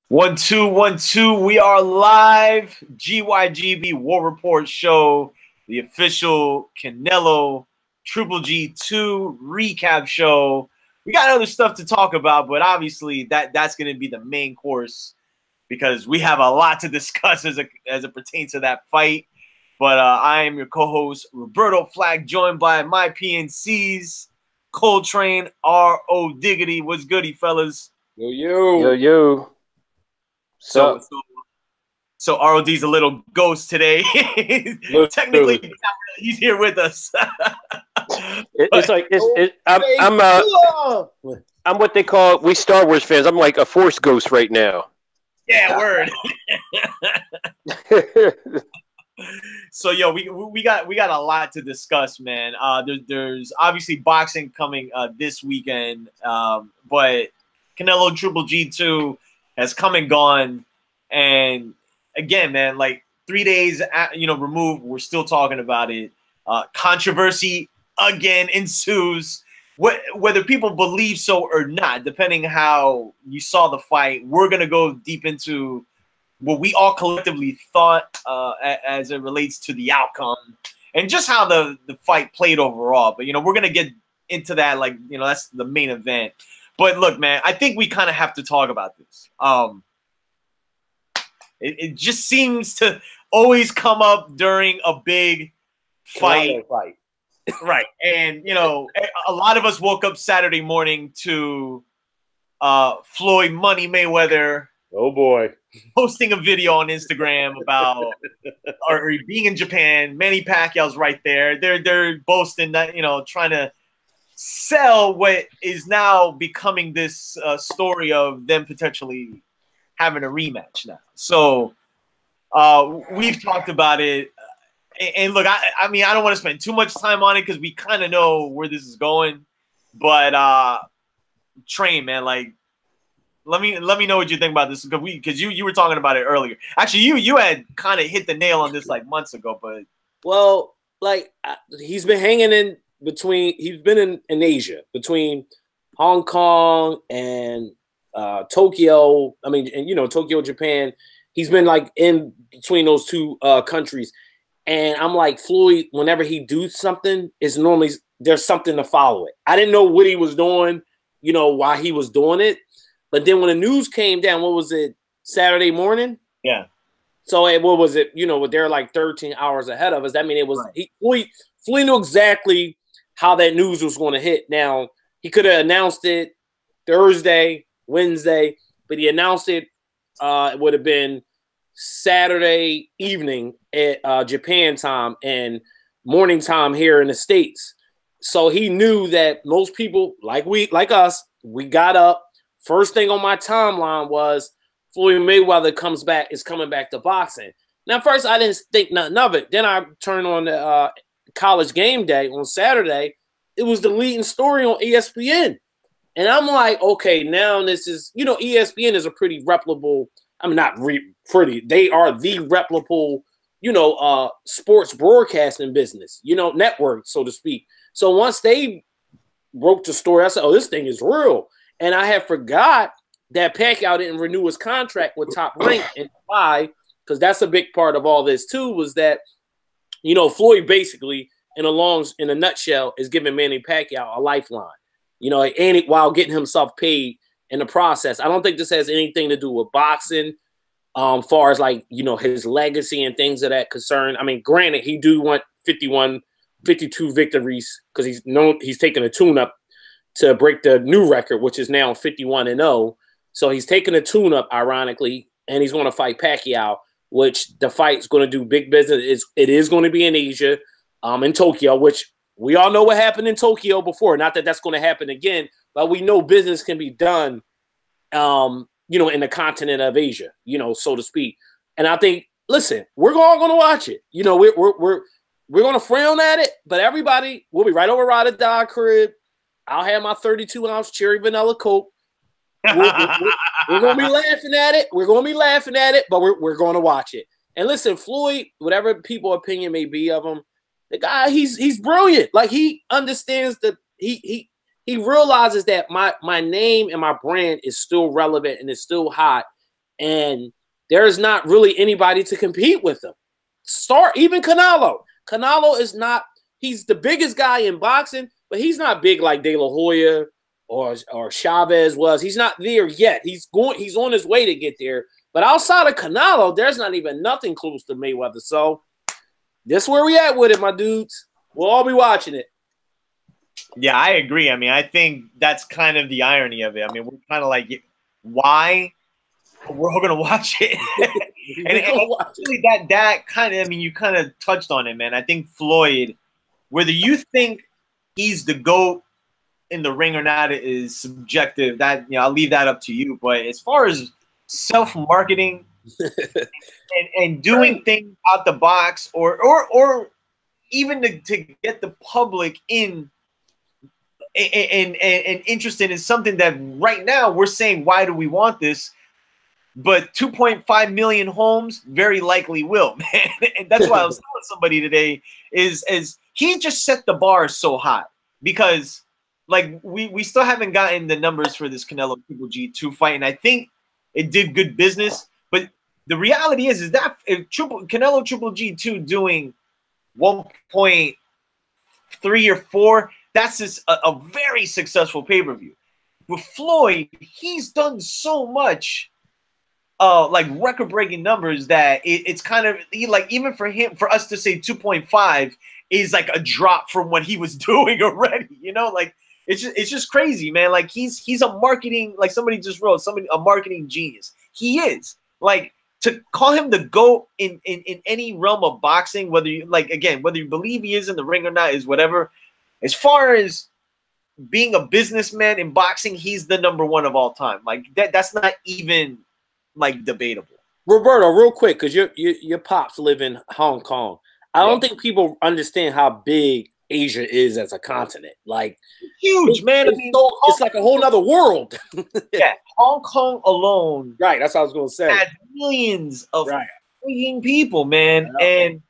One, two, 1, 2. We are live. GYGB War Report Show, the official Canelo Triple G2 recap show. We got other stuff to talk about, but obviously that's going to be the main course because we have a lot to discuss as it pertains to that fight. But I am your co-host, Roberto Flack, joined by my PNCs, Coltrane, R.O. Diggity. What's goody, fellas? Yo, yo. Yo, yo. So ROD's a little ghost today. Technically, he's here with us. I'm what they call we Star Wars fans. I'm like a Force ghost right now. Yeah, word. So yo, we got a lot to discuss, man. There's obviously boxing coming this weekend, but Canelo Triple G2 has come and gone, and again, man, like 3 days, removed, we're still talking about it. Controversy again ensues. Whether people believe so or not, depending how you saw the fight, we're gonna go deep into what we all collectively thought as it relates to the outcome and just how the fight played overall. But we're gonna get into that, that's the main event. But look, man, I think we kind of have to talk about this. It just seems to always come up during a big fight. Right. And, a lot of us woke up Saturday morning to Floyd Money Mayweather. Oh, boy. Posting a video on Instagram about or being in Japan. Manny Pacquiao's right there. They're boasting that, trying to sell what is now becoming this story of them potentially having a rematch now. So we've talked about it. And look, I mean, I don't want to spend too much time on it because we kind of know where this is going. But Train, man, like, let me know what you think about this because you were talking about it earlier. Actually, you had kind of hit the nail on this like months ago, but he's been hanging in between. He's been in Asia between Hong Kong and Tokyo. I mean, and Tokyo, Japan. He's been like in between those two countries. And I'm like, Floyd, whenever he do something, it's normally there's something to follow it. I didn't know what he was doing, why he was doing it. But then when the news came down, what was it, Saturday morning? Yeah. So what was it? They're like 13 hours ahead of us. That mean it was right. Floyd knew exactly how that news was going to hit. Now, he could have announced it Thursday, Wednesday, but he announced it. It would have been Saturday evening at Japan time and morning time here in the States. So he knew that most people, like us, we got up. First thing on my timeline was Floyd Mayweather is coming back to boxing. Now, first I didn't think nothing of it. Then I turned on the College Game Day on Saturday. It was the leading story on ESPN. And I'm like, okay, now this is, ESPN is a pretty reputable, I mean, not pretty. They are the reputable, sports broadcasting business, network, so to speak. So once they broke the story, I said, oh, this thing is real. And I had forgot that Pacquiao didn't renew his contract with Top Rank. And why? Because that's a big part of all this, too, was that, Floyd basically, in a nutshell, is giving Manny Pacquiao a lifeline, and while getting himself paid in the process. I don't think this has anything to do with boxing, far as his legacy and things of that concern. I mean, granted, he do want 52 victories because he's taking a tune-up to break the new record, which is now 51-0. So he's taking a tune-up, ironically, and he's going to fight Pacquiao, which the fight's going to do big business. It is going to be in Asia, in Tokyo, which we all know what happened in Tokyo before. Not that that's going to happen again, but we know business can be done, in the continent of Asia, so to speak. And I think, listen, we're all going to watch it. We're going to frown at it, but everybody will be right over Ride or Die crib. I'll have my 32-ounce cherry vanilla Coke. We're going to be laughing at it. We're going to be laughing at it, but we're going to watch it. And listen, Floyd, whatever people's opinion may be of him, the guy, he's brilliant. Like, he understands that he realizes that my name and my brand is still relevant and is still hot. and there's not really anybody to compete with him. Even Canelo. Canelo is not. He's the biggest guy in boxing, but he's not big like De La Hoya or Chavez was. He's not there yet. He's on his way to get there. But outside of Canelo, there's not even nothing close to Mayweather. So this is where we at with it, my dudes. We'll all be watching it. Yeah, I agree. I mean, I think that's kind of the irony of it. I mean, we're kind of like, why? We're all gonna watch it. and that kind of, I mean, you kind of touched on it, man. I think Floyd, whether you think he's the GOAT in the ring or not, is subjective. That, you know, I'll leave that up to you. But as far as self-marketing and doing things out the box, or even to get the public in and interested in something that right now we're saying, why do we want this? But 2.5 million homes very likely will, man. And that's why I was telling somebody today is he just set the bar so high, because like we still haven't gotten the numbers for this Canelo Triple G2 fight, and I think it did good business. But the reality is that if Canelo Triple G2 doing 1.3 or 4, that's just a very successful pay-per-view. With Floyd, he's done so much like record-breaking numbers that it's kind of like, even for him, for us to say 2.5 is like a drop from what he was doing already, you know? Like it's just crazy, man. Like he's a marketing, like somebody just wrote, a marketing genius. He is. Like, to call him the GOAT in any realm of boxing, whether you whether you believe he is in the ring or not, is whatever. As far as being a businessman in boxing, he's the #1 of all time. Like that's not even like debatable. Roberto, real quick, because your pops live in Hong Kong. I don't think people understand how big Asia is as a continent. Like huge, man. It's like a whole nother world. Yeah, Hong Kong alone. Right, that's what I was going to say. Has millions of freaking people, man. And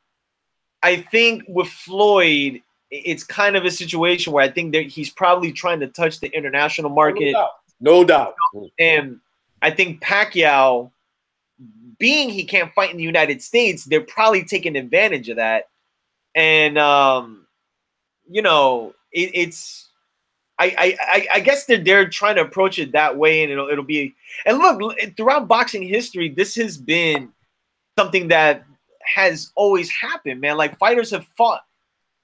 I think with Floyd, it's kind of a situation where I think that he's probably trying to touch the international market. No doubt. And I think Pacquiao, being he can't fight in the United States, they're probably taking advantage of that. And you know, I guess they're trying to approach it that way, and it'll be. And look, throughout boxing history, this has been something that has always happened, man. Like fighters have fought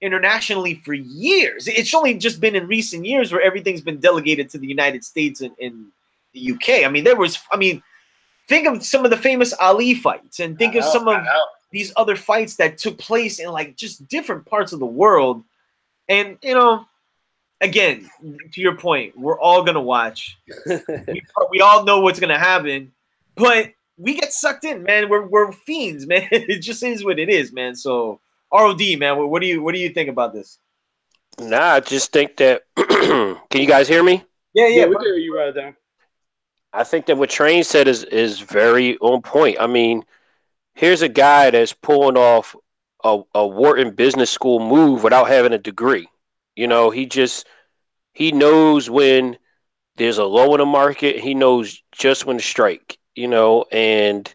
internationally for years. It's only just been in recent years where everything's been delegated to the United States and the UK. I mean, think of some of the famous Ali fights, and think of some of these other fights that took place in like just different parts of the world. And, you know, again, to your point, we're all going to watch. we all know what's going to happen, but we get sucked in, man. We're fiends, man. It just is what it is, man. So, ROD, man, what do you think about this? Nah, I just think that can you guys hear me? Yeah, we can hear you right there. I think that what Train said is very on point. I mean, here's a guy that's pulling off a Wharton Business School move without having a degree. You know, he knows when there's a low in the market. He knows just when to strike, you know, and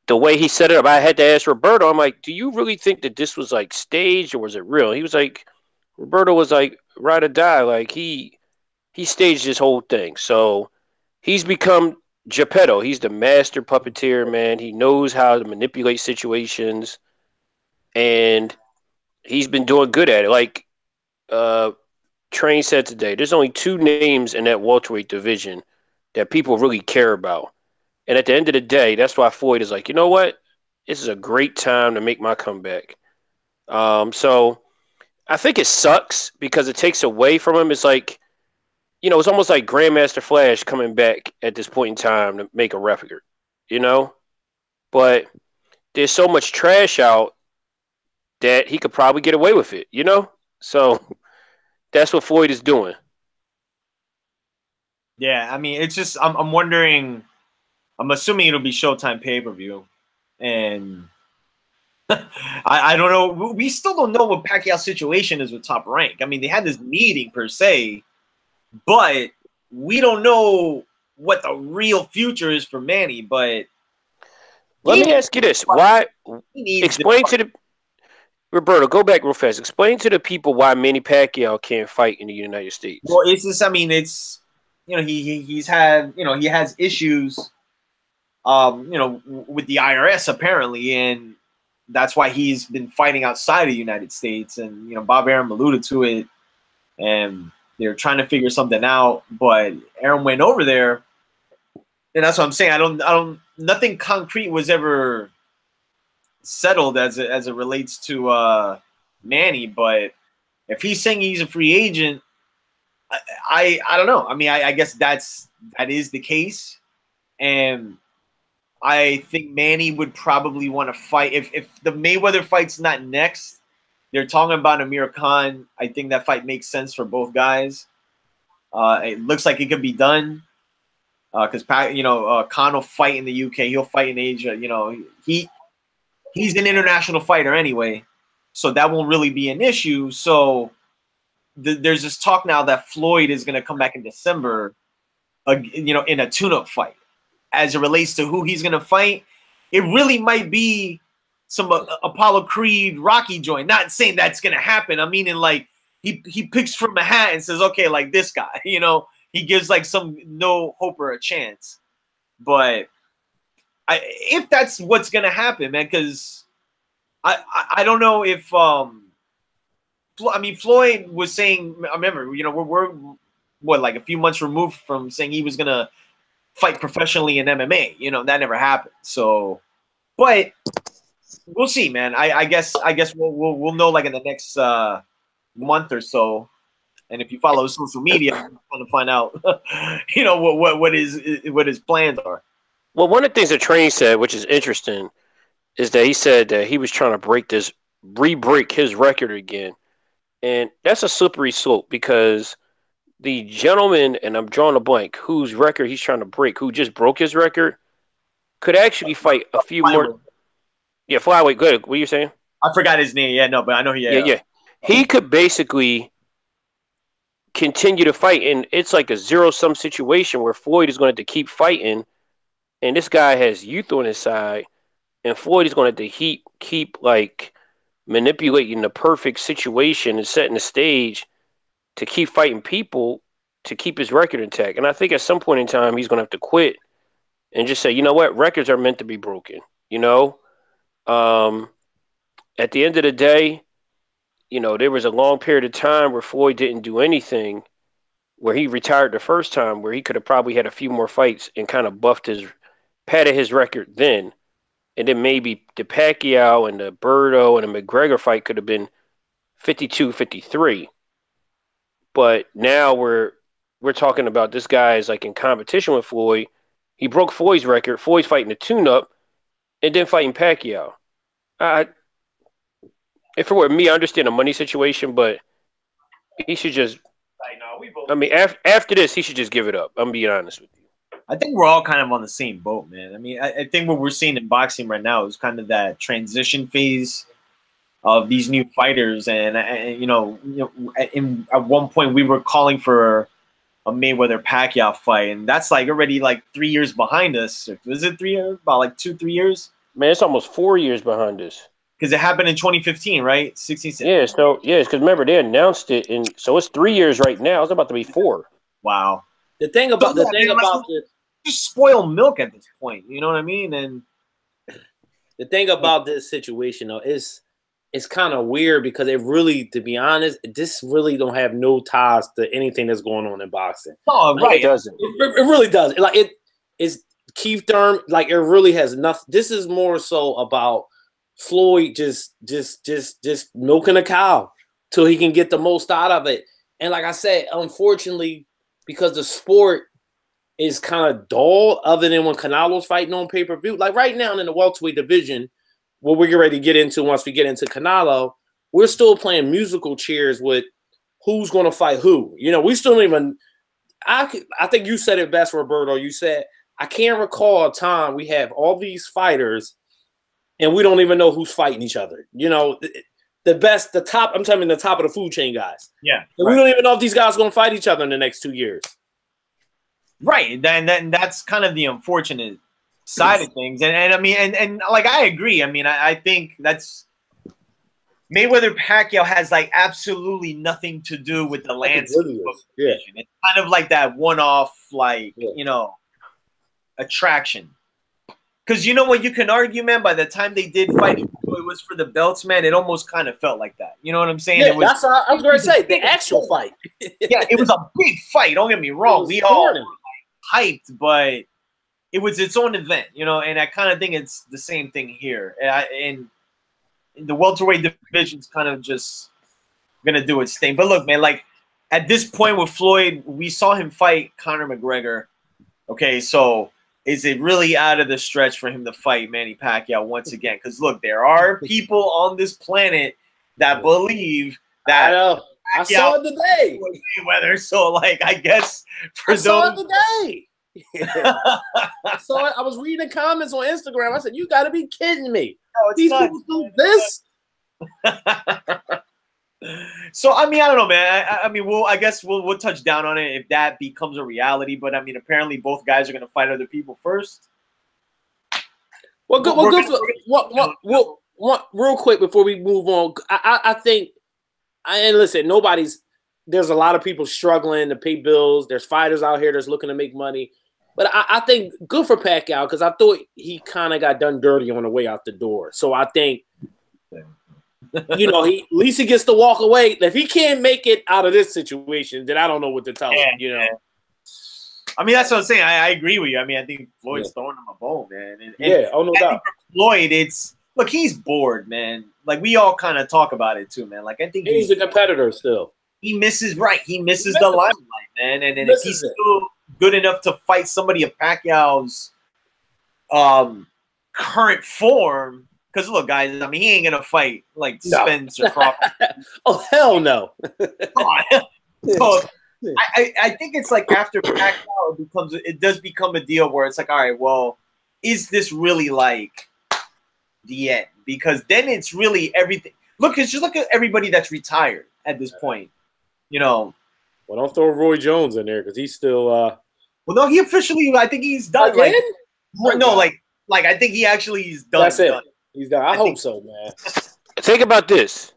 the way he set it up, I had to ask Roberto, I'm like, do you really think that this was like staged or was it real? He was like, Roberto was like, ride or die. Like he staged this whole thing. So he's become Geppetto. He's the master puppeteer, man. He knows how to manipulate situations, and he's been doing good at it. Like Train said today, there's only 2 names in that welterweight division that people really care about. And at the end of the day, that's why Floyd is like, you know what? This is a great time to make my comeback. So I think it sucks because it takes away from him. It's like, you know, it's almost like Grandmaster Flash coming back at this point in time to make a record, you know? But there's so much trash out that he could probably get away with it, you know? So that's what Floyd is doing. Yeah, I mean, it's just I'm wondering. I'm assuming it'll be Showtime pay-per-view, and I don't know. We still don't know what Pacquiao's situation is with Top Rank. I mean, they had this meeting per se, but we don't know what the real future is for Manny. But let me ask you this: why? Explain to the Roberto. Go back real fast. Explain to the people why Manny Pacquiao can't fight in the United States. Well, it's just, I mean, it's, you know, he's had, you know, he has issues, you know, with the IRS apparently, and that's why he's been fighting outside of the United States. And, you know, Bob Arum alluded to it, and they're trying to figure something out. But Arum went over there, and that's what I'm saying. I don't. Nothing concrete was ever settled as it relates to Manny. But if he's saying he's a free agent, I don't know. I mean, I guess that is the case, and I think Manny would probably want to fight if the Mayweather fight's not next. They're talking about Amir Khan. I think that fight makes sense for both guys. It looks like it could be done because you know, Khan will fight in the UK. He'll fight in Asia. You know, he's an international fighter anyway, so that won't really be an issue. So there's this talk now that Floyd is going to come back in December, you know, in a tune-up fight. As it relates to who he's going to fight, it really might be some Apollo Creed Rocky joint. Not saying that's going to happen. I mean, like he picks from a hat and says, okay, like this guy, you know, he gives like some no hoper a chance. But if that's what's going to happen, man, because I don't know if I mean, Floyd was saying, I remember, you know, we're what, like a few months removed from saying he was going to fight professionally in MMA. You know, that never happened. So, but we'll see, man. I guess we'll know like in the next month or so. And if you follow social media, you're going to find out, you know, what his plans are. Well, one of the things that Train said, which is interesting, is that he said that he was trying to re-break his record again. And that's a slippery slope because the gentleman, and I'm drawing a blank, whose record he's trying to break, who just broke his record, could actually fight a few more. Yeah, flyweight. Good. What are you saying? I forgot his name. Yeah, no, but I know he. Yeah. He could basically continue to fight, and it's like a zero-sum situation where Floyd is going to have to keep fighting, and this guy has youth on his side, and Floyd is going to have to keep like manipulating the perfect situation and setting the stage to keep fighting people to keep his record intact. And I think at some point in time, he's going to have to quit and just say, you know what, records are meant to be broken. You know, at the end of the day, you know, there was a long period of time where Floyd didn't do anything, where he retired the first time, where he could have probably had a few more fights and kind of padded his record then. And then maybe the Pacquiao and the Berto and the McGregor fight could have been 52-53. But now we're talking about this guy is like in competition with Floyd. He broke Floyd's record. Floyd's fighting a tune-up and then fighting Pacquiao. If it were me, I understand the money situation, but he should just – I mean, after this, he should just give it up. I'm being honest with you. I think we're all kind of on the same boat, man. I mean, I think what we're seeing in boxing right now is kind of that transition phase of these new fighters. And you know, at one point we were calling for a Mayweather-Pacquiao fight, and that's like already like 3 years behind us. Was it 3 years? About like 2-3 years? Man, it's almost 4 years behind us. Because it happened in 2015, right? 16. Yeah, so yeah, because remember they announced it, so it's 3 years right now. It's about to be 4. Wow. The thing about this, just spoil milk at this point. You know what I mean? And the thing about this situation though is it's kind of weird because it really, to be honest, this really don't have no ties to anything that's going on in boxing. Oh, like, right. It doesn't. It really does. Like it is Keith Thurman. Like it really has nothing. This is more so about Floyd just milking a cow till he can get the most out of it. And like I said, unfortunately, because the sport is kind of dull, other than when Canelo's fighting on pay-per-view. Like right now in the welterweight division, what we're getting ready to get into once we get into Canelo, we're still playing musical chairs with who's going to fight who. You know, we still don't even – I think you said it best, Roberto. You said, I can't recall a time we have all these fighters and we don't even know who's fighting each other. You know, the top – I'm telling you, the top of the food chain guys. Yeah. Right. We don't even know if these guys are going to fight each other in the next 2 years. Right. Then that's kind of the unfortunate side of things. And I mean, and like, I agree. I mean, I think that's Mayweather Pacquiao has like absolutely nothing to do with the landscape of the division. It's kind of like that one-off, like, you know, attraction. Because you know what, you can argue, man, by the time they did fight, it was for the belts, man, it almost kind of felt like that. You know what I'm saying? Yeah, it was, that's what I was going to say, the actual fight. Yeah, it was a big fight. Don't get me wrong. We all were, like, hyped, but it was its own event, you know, and I kind of think it's the same thing here. And the welterweight division's kind of just gonna do its thing. But look, man, like at this point with Floyd, we saw him fight Conor McGregor. Okay, so is it really out of the stretch for him to fight Manny Pacquiao once again? Because look, there are people on this planet that believe that. I know. I saw it today. Mayweather, so like I guess for those. Saw it today. I saw it. I was reading the comments on Instagram. I said, "You got to be kidding me! No, These people do this." So I mean, I don't know, man. I mean, I guess we'll touch down on it if that becomes a reality. But I mean, apparently both guys are going to fight other people first. Well, good. Real quick before we move on, I think, and listen, there's a lot of people struggling to pay bills. There's fighters out here that's looking to make money. But I think good for Pacquiao because I thought he kind of got done dirty on the way out the door. So I think, you know, at least he gets to walk away. If he can't make it out of this situation, then I don't know what to tell him, you know. I mean, that's what I'm saying. I agree with you. I mean, I think Floyd's throwing him a bone, man. And no doubt. Floyd, look, he's bored, man. Like, we all kind of talk about it too, man. Like, I think he's a competitor still. He misses the limelight, man. And if he's still good enough to fight somebody of Pacquiao's current form, because look, guys, I mean, he ain't gonna fight like Spencer Crawford. Oh, hell no. So I think it's like after Pacquiao it does become a deal where it's like, all right, well, is this really like the end? Because then it's really everything. Just look at everybody that's retired at this point. You know. Well, don't throw Roy Jones in there because he's still. Well, no, he officially. I think he's done. Again? Like I think he actually is done. That's it. He's done. I hope so, man. Think about this.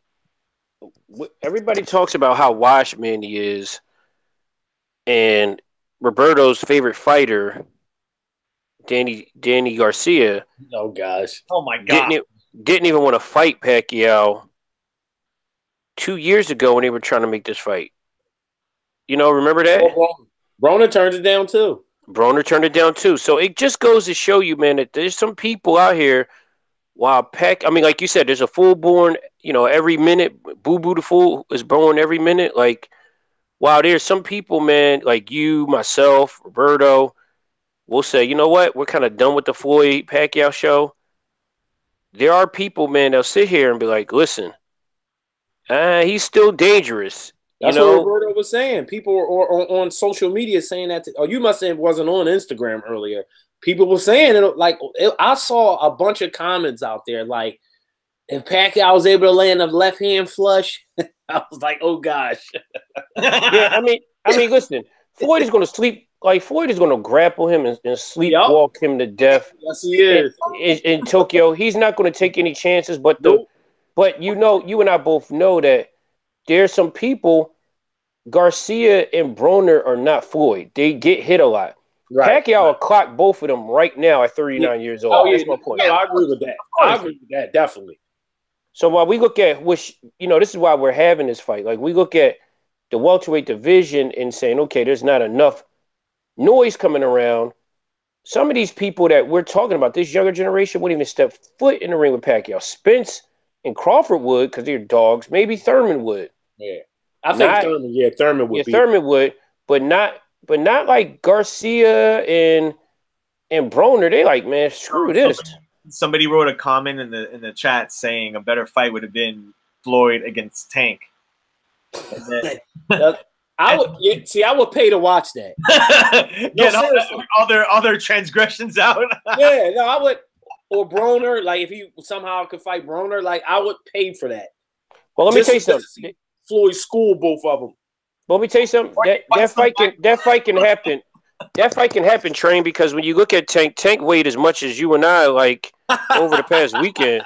Everybody talks about how washed Manny is, and Roberto's favorite fighter, Danny Garcia. Oh gosh. Oh my God. Didn't even want to fight Pacquiao 2 years ago when they were trying to make this fight. You know, remember that? Broner turned it down too. So it just goes to show you, man, that there's some people out here. While like you said, there's a fool born, you know, every minute. Boo Boo the fool is born every minute. Like, wow, there's some people, man, like you, myself, Roberto, we'll say, you know what? We're kind of done with the Floyd Pacquiao show. There are people, man, they'll sit here and be like, listen, he's still dangerous. That's what Roberto was saying. People were on social media saying that. You must say it wasn't on Instagram earlier. People were saying it like I saw a bunch of comments out there like, if Pacquiao was able to land a left hand flush, I was like, oh gosh. Yeah, I mean, listen, Floyd is going to sleep. Like Floyd is going to grapple him and sleepwalk him to death. Yes, he is. In Tokyo, he's not going to take any chances. But you know, you and I both know that there's some people. Garcia and Broner are not Floyd. They get hit a lot. Right. Pacquiao will clock both of them right now at 39 years old. That's my point. No, I agree with that. I agree with that, definitely. So while we look at this is why we're having this fight. Like, we look at the welterweight division and saying, okay, there's not enough noise coming around. Some of these people that we're talking about, this younger generation, wouldn't even step foot in the ring with Pacquiao. Spence and Crawford would, because they're dogs. Maybe Thurman would. Yeah. I think Thurman would. Yeah, Thurman would, but not like Garcia and Broner. They like, man, screw this. Somebody wrote a comment in the chat saying a better fight would have been Floyd against Tank. I would pay to watch that. Other transgressions out. Yeah, no, I would. Or Broner, like if he somehow could fight Broner, like I would pay for that. Well, let me tell you something. Floyd school both of them. Well, let me tell you something. That fight can happen. that fight can happen, Train, because when you look at Tank weighed as much as you and I, like, over the past weekend.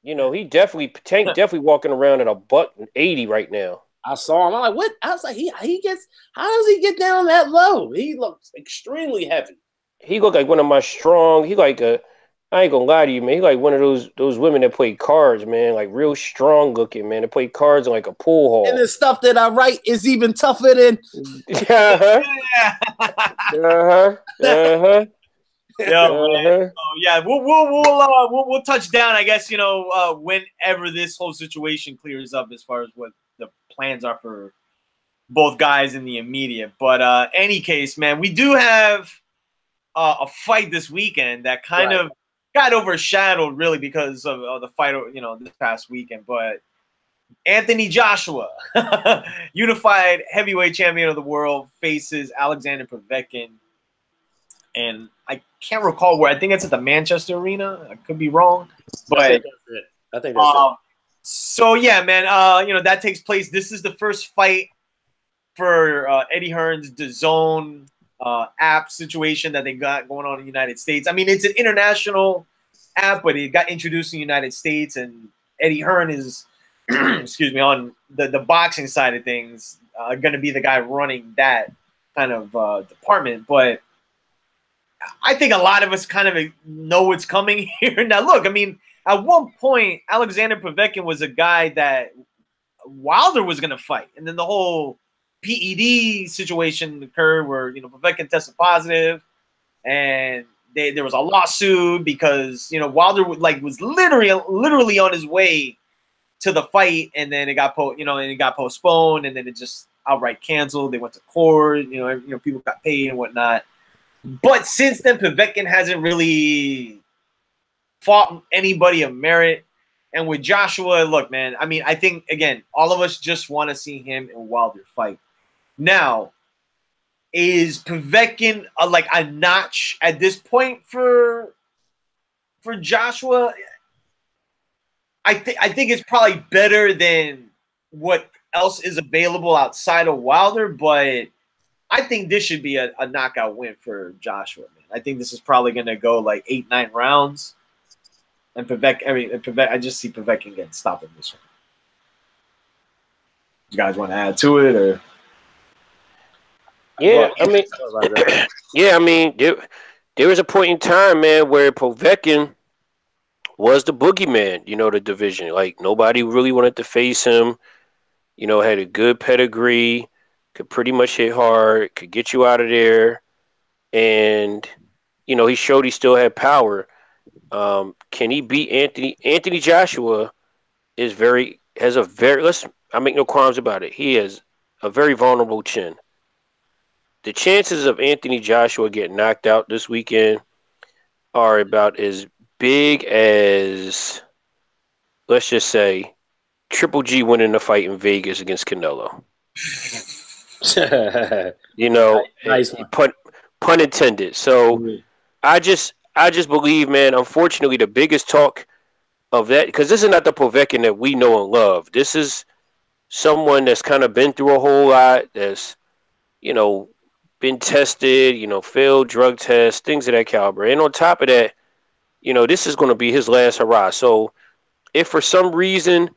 You know, Tank definitely walking around at a $180 right now. I saw him. I'm like, what? I was like, he gets. How does he get down that low? He looks extremely heavy. He looked like one of my strong. He like a. I ain't gonna lie to you, man. He like one of those women that play cards, man. Like real strong looking, man. That play cards in like a pool hall. And the stuff that I write is even tougher than. Yeah, we'll touch down. I guess whenever this whole situation clears up, as far as what the plans are for both guys in the immediate. But any case, man, we do have a fight this weekend that kind of got overshadowed really because of the fight, this past weekend. But Anthony Joshua, unified heavyweight champion of the world, faces Alexander Povetkin. And I can't recall where. I think it's at the Manchester Arena. I could be wrong. But I think that's it. So, yeah, man, that takes place. This is the first fight for Eddie Hearn's DAZN app situation that they got going on in the United States. I mean, it's an international app, but it got introduced in the United States, and Eddie Hearn is, excuse me, on the boxing side of things, going to be the guy running that kind of department. But I think a lot of us kind of know what's coming here. Now, look, I mean, at one point, Alexander Povetkin was a guy that Wilder was going to fight. And then the whole PED situation occurred where, Povetkin tested positive, and there was a lawsuit because, Wilder was literally on his way to the fight, and then it got postponed, and then it just outright canceled. They went to court, people got paid and whatnot. But since then, Povetkin hasn't really fought anybody of merit. And with Joshua, look, man, I mean, I think, again, all of us just want to see him and Wilder fight. Now, is Povetkin a notch at this point for Joshua? I think it's probably better than what else is available outside of Wilder, but I think this should be a knockout win for Joshua, man. I think this is probably going to go like 8-9 rounds. And Povetkin, I just see Povetkin getting stopped in this one. You guys want to add to it, or? Yeah, I mean, there was a point in time, man, where Povetkin was the boogeyman, the division. Like, nobody really wanted to face him. Had a good pedigree, could pretty much hit hard, could get you out of there. And, he showed he still had power. Can he beat Anthony? Anthony Joshua I make no qualms about it. He has a very vulnerable chin. The chances of Anthony Joshua getting knocked out this weekend are about as big as, let's just say, Triple G winning the fight in Vegas against Canelo. Nice pun intended. So I just believe, man, unfortunately, the biggest talk of that, because this is not the Povetkin that we know and love. This is someone that's kind of been through a whole lot, that's, been tested, failed drug tests, things of that caliber. And on top of that, this is going to be his last hurrah. So if for some reason,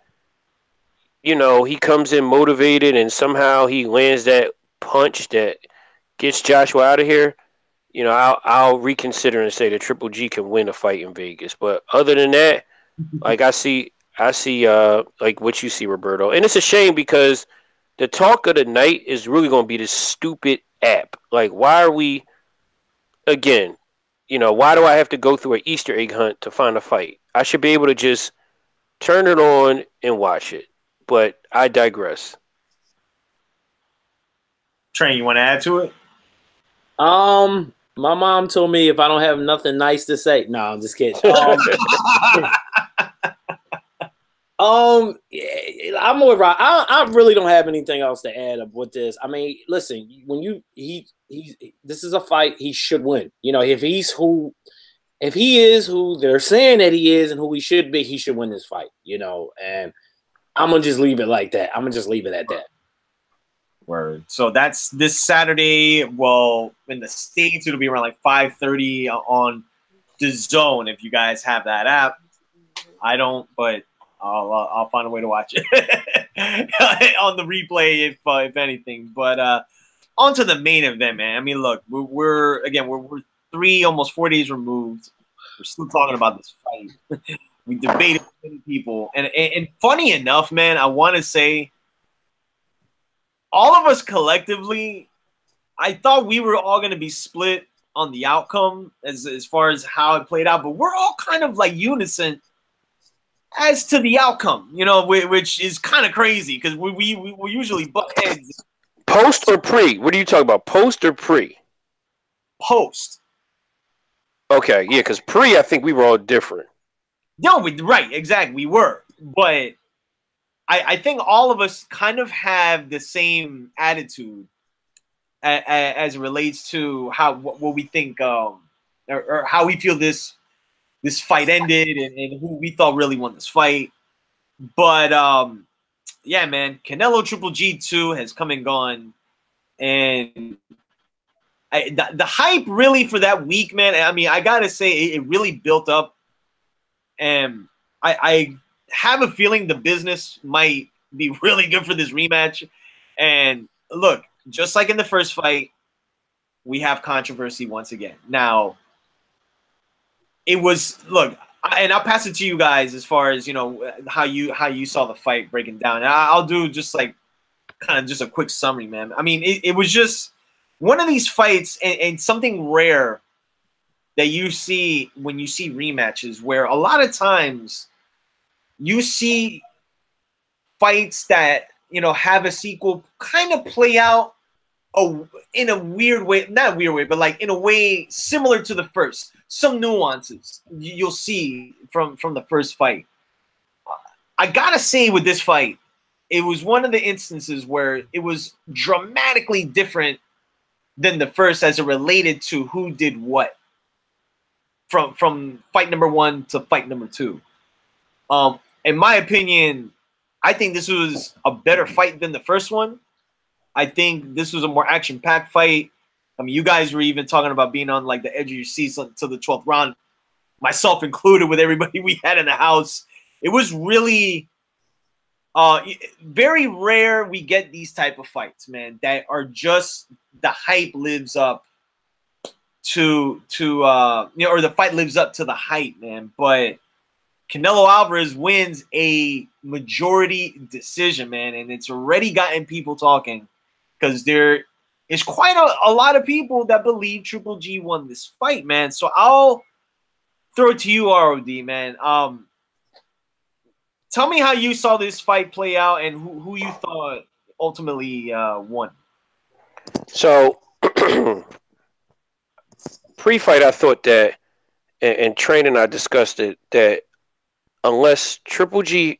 he comes in motivated and somehow he lands that punch that gets Joshua out of here, I'll reconsider and say that Triple G can win a fight in Vegas. But other than that, like I see like what you see, Roberto. And it's a shame because the talk of the night is really going to be this stupid app. Like, why are we, again, why do I have to go through an Easter egg hunt to find a fight? I should be able to just turn it on and watch it. But I digress. Train, you want to add to it? My mom told me if I don't have nothing nice to say. No, I'm just kidding. I'm more right. I really don't have anything else to add up with this. I mean, listen, when this is a fight he should win. If he is who they're saying that he is and who he should be, he should win this fight. And I'm gonna just leave it like that. I'm gonna just leave it at that. Word. So that's this Saturday. Well, in the States, it'll be around like 5:30 on the Zone. If you guys have that app, I don't, but I'll find a way to watch it on the replay if anything. But on to the main event, man. I mean, look, we're 3 almost 4 days removed. We're still talking about this fight. We debated with many people, and funny enough, man, I want to say, all of us collectively, I thought we were all going to be split on the outcome as far as how it played out, but we're all kind of like unison as to the outcome, you know, which is kind of crazy because we usually butt heads. Post or pre? What are you talking about? Post or pre? Post. Okay, yeah, because pre, I think we were all different. No, right, exactly, we were, but I think all of us kind of have the same attitude as it relates to what we think or how we feel this fight ended and who we thought really won this fight. But yeah, man, Canelo Triple G2 has come and gone, and the hype really for that week, man. I mean, I gotta say it really built up, and I have a feeling the business might be really good for this rematch. And look, just like in the first fight, we have controversy once again. Now, it was, look, and I'll pass it to you guys as far as, you know, how you saw the fight breaking down. And I'll do just like kind of just a quick summary, man. I mean, it was just one of these fights and something rare that you see when you see rematches, where a lot of times you see fights that, you know, have a sequel kind of play out in a weird way, not a weird way, but like in a way similar to the first. Some nuances you'll see from the first fight. I gotta say with this fight, it was one of the instances where it was dramatically different than the first as it related to who did what from fight number 1 to fight number 2. In my opinion, I think this was a better fight than the first one. I think this was a more action-packed fight. I mean, you guys were even talking about being on like the edge of your seats until the 12th round, myself included, with everybody we had in the house. It was really very rare we get these type of fights, man, that are just the hype lives up to you know, or the fight lives up to the hype, man. But Canelo Alvarez wins a majority decision, man, and it's already gotten people talking because there is quite a lot of people that believe Triple G won this fight, man. So I'll throw it to you, ROD, man. Tell me how you saw this fight play out and who you thought ultimately won. So pre-fight, I thought that, and training, I discussed it, that unless Triple G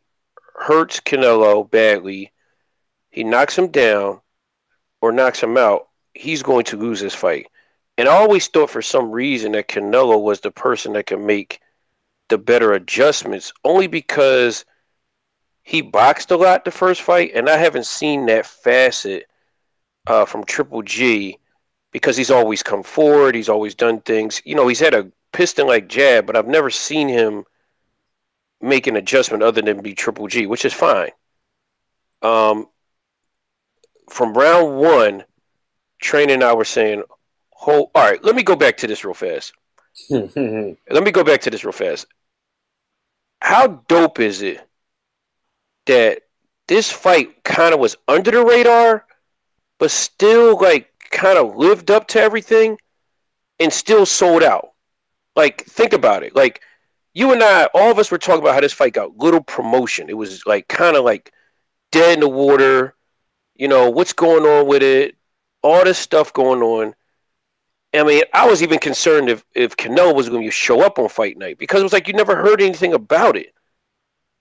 hurts Canelo badly, he knocks him down or knocks him out, he's going to lose this fight. And I always thought for some reason that Canelo was the person that could make the better adjustments, only because he boxed a lot the first fight, and I haven't seen that facet from Triple G, because he's always come forward, he's always done things. You know, he's had a piston-like jab, but I've never seen him make an adjustment other than be Triple G, which is fine. From round 1, Train and I were saying, all right, let me go back to this real fast. How dope is it that this fight kind of was under the radar, but still like kind of lived up to everything and still sold out? Like, think about it. Like, you and I, all of us were talking about how this fight got little promotion. It was like kind of like dead in the water. You know, what's going on with it? All this stuff going on. I mean, I was even concerned if Canelo was going to show up on fight night, because it was like you never heard anything about it.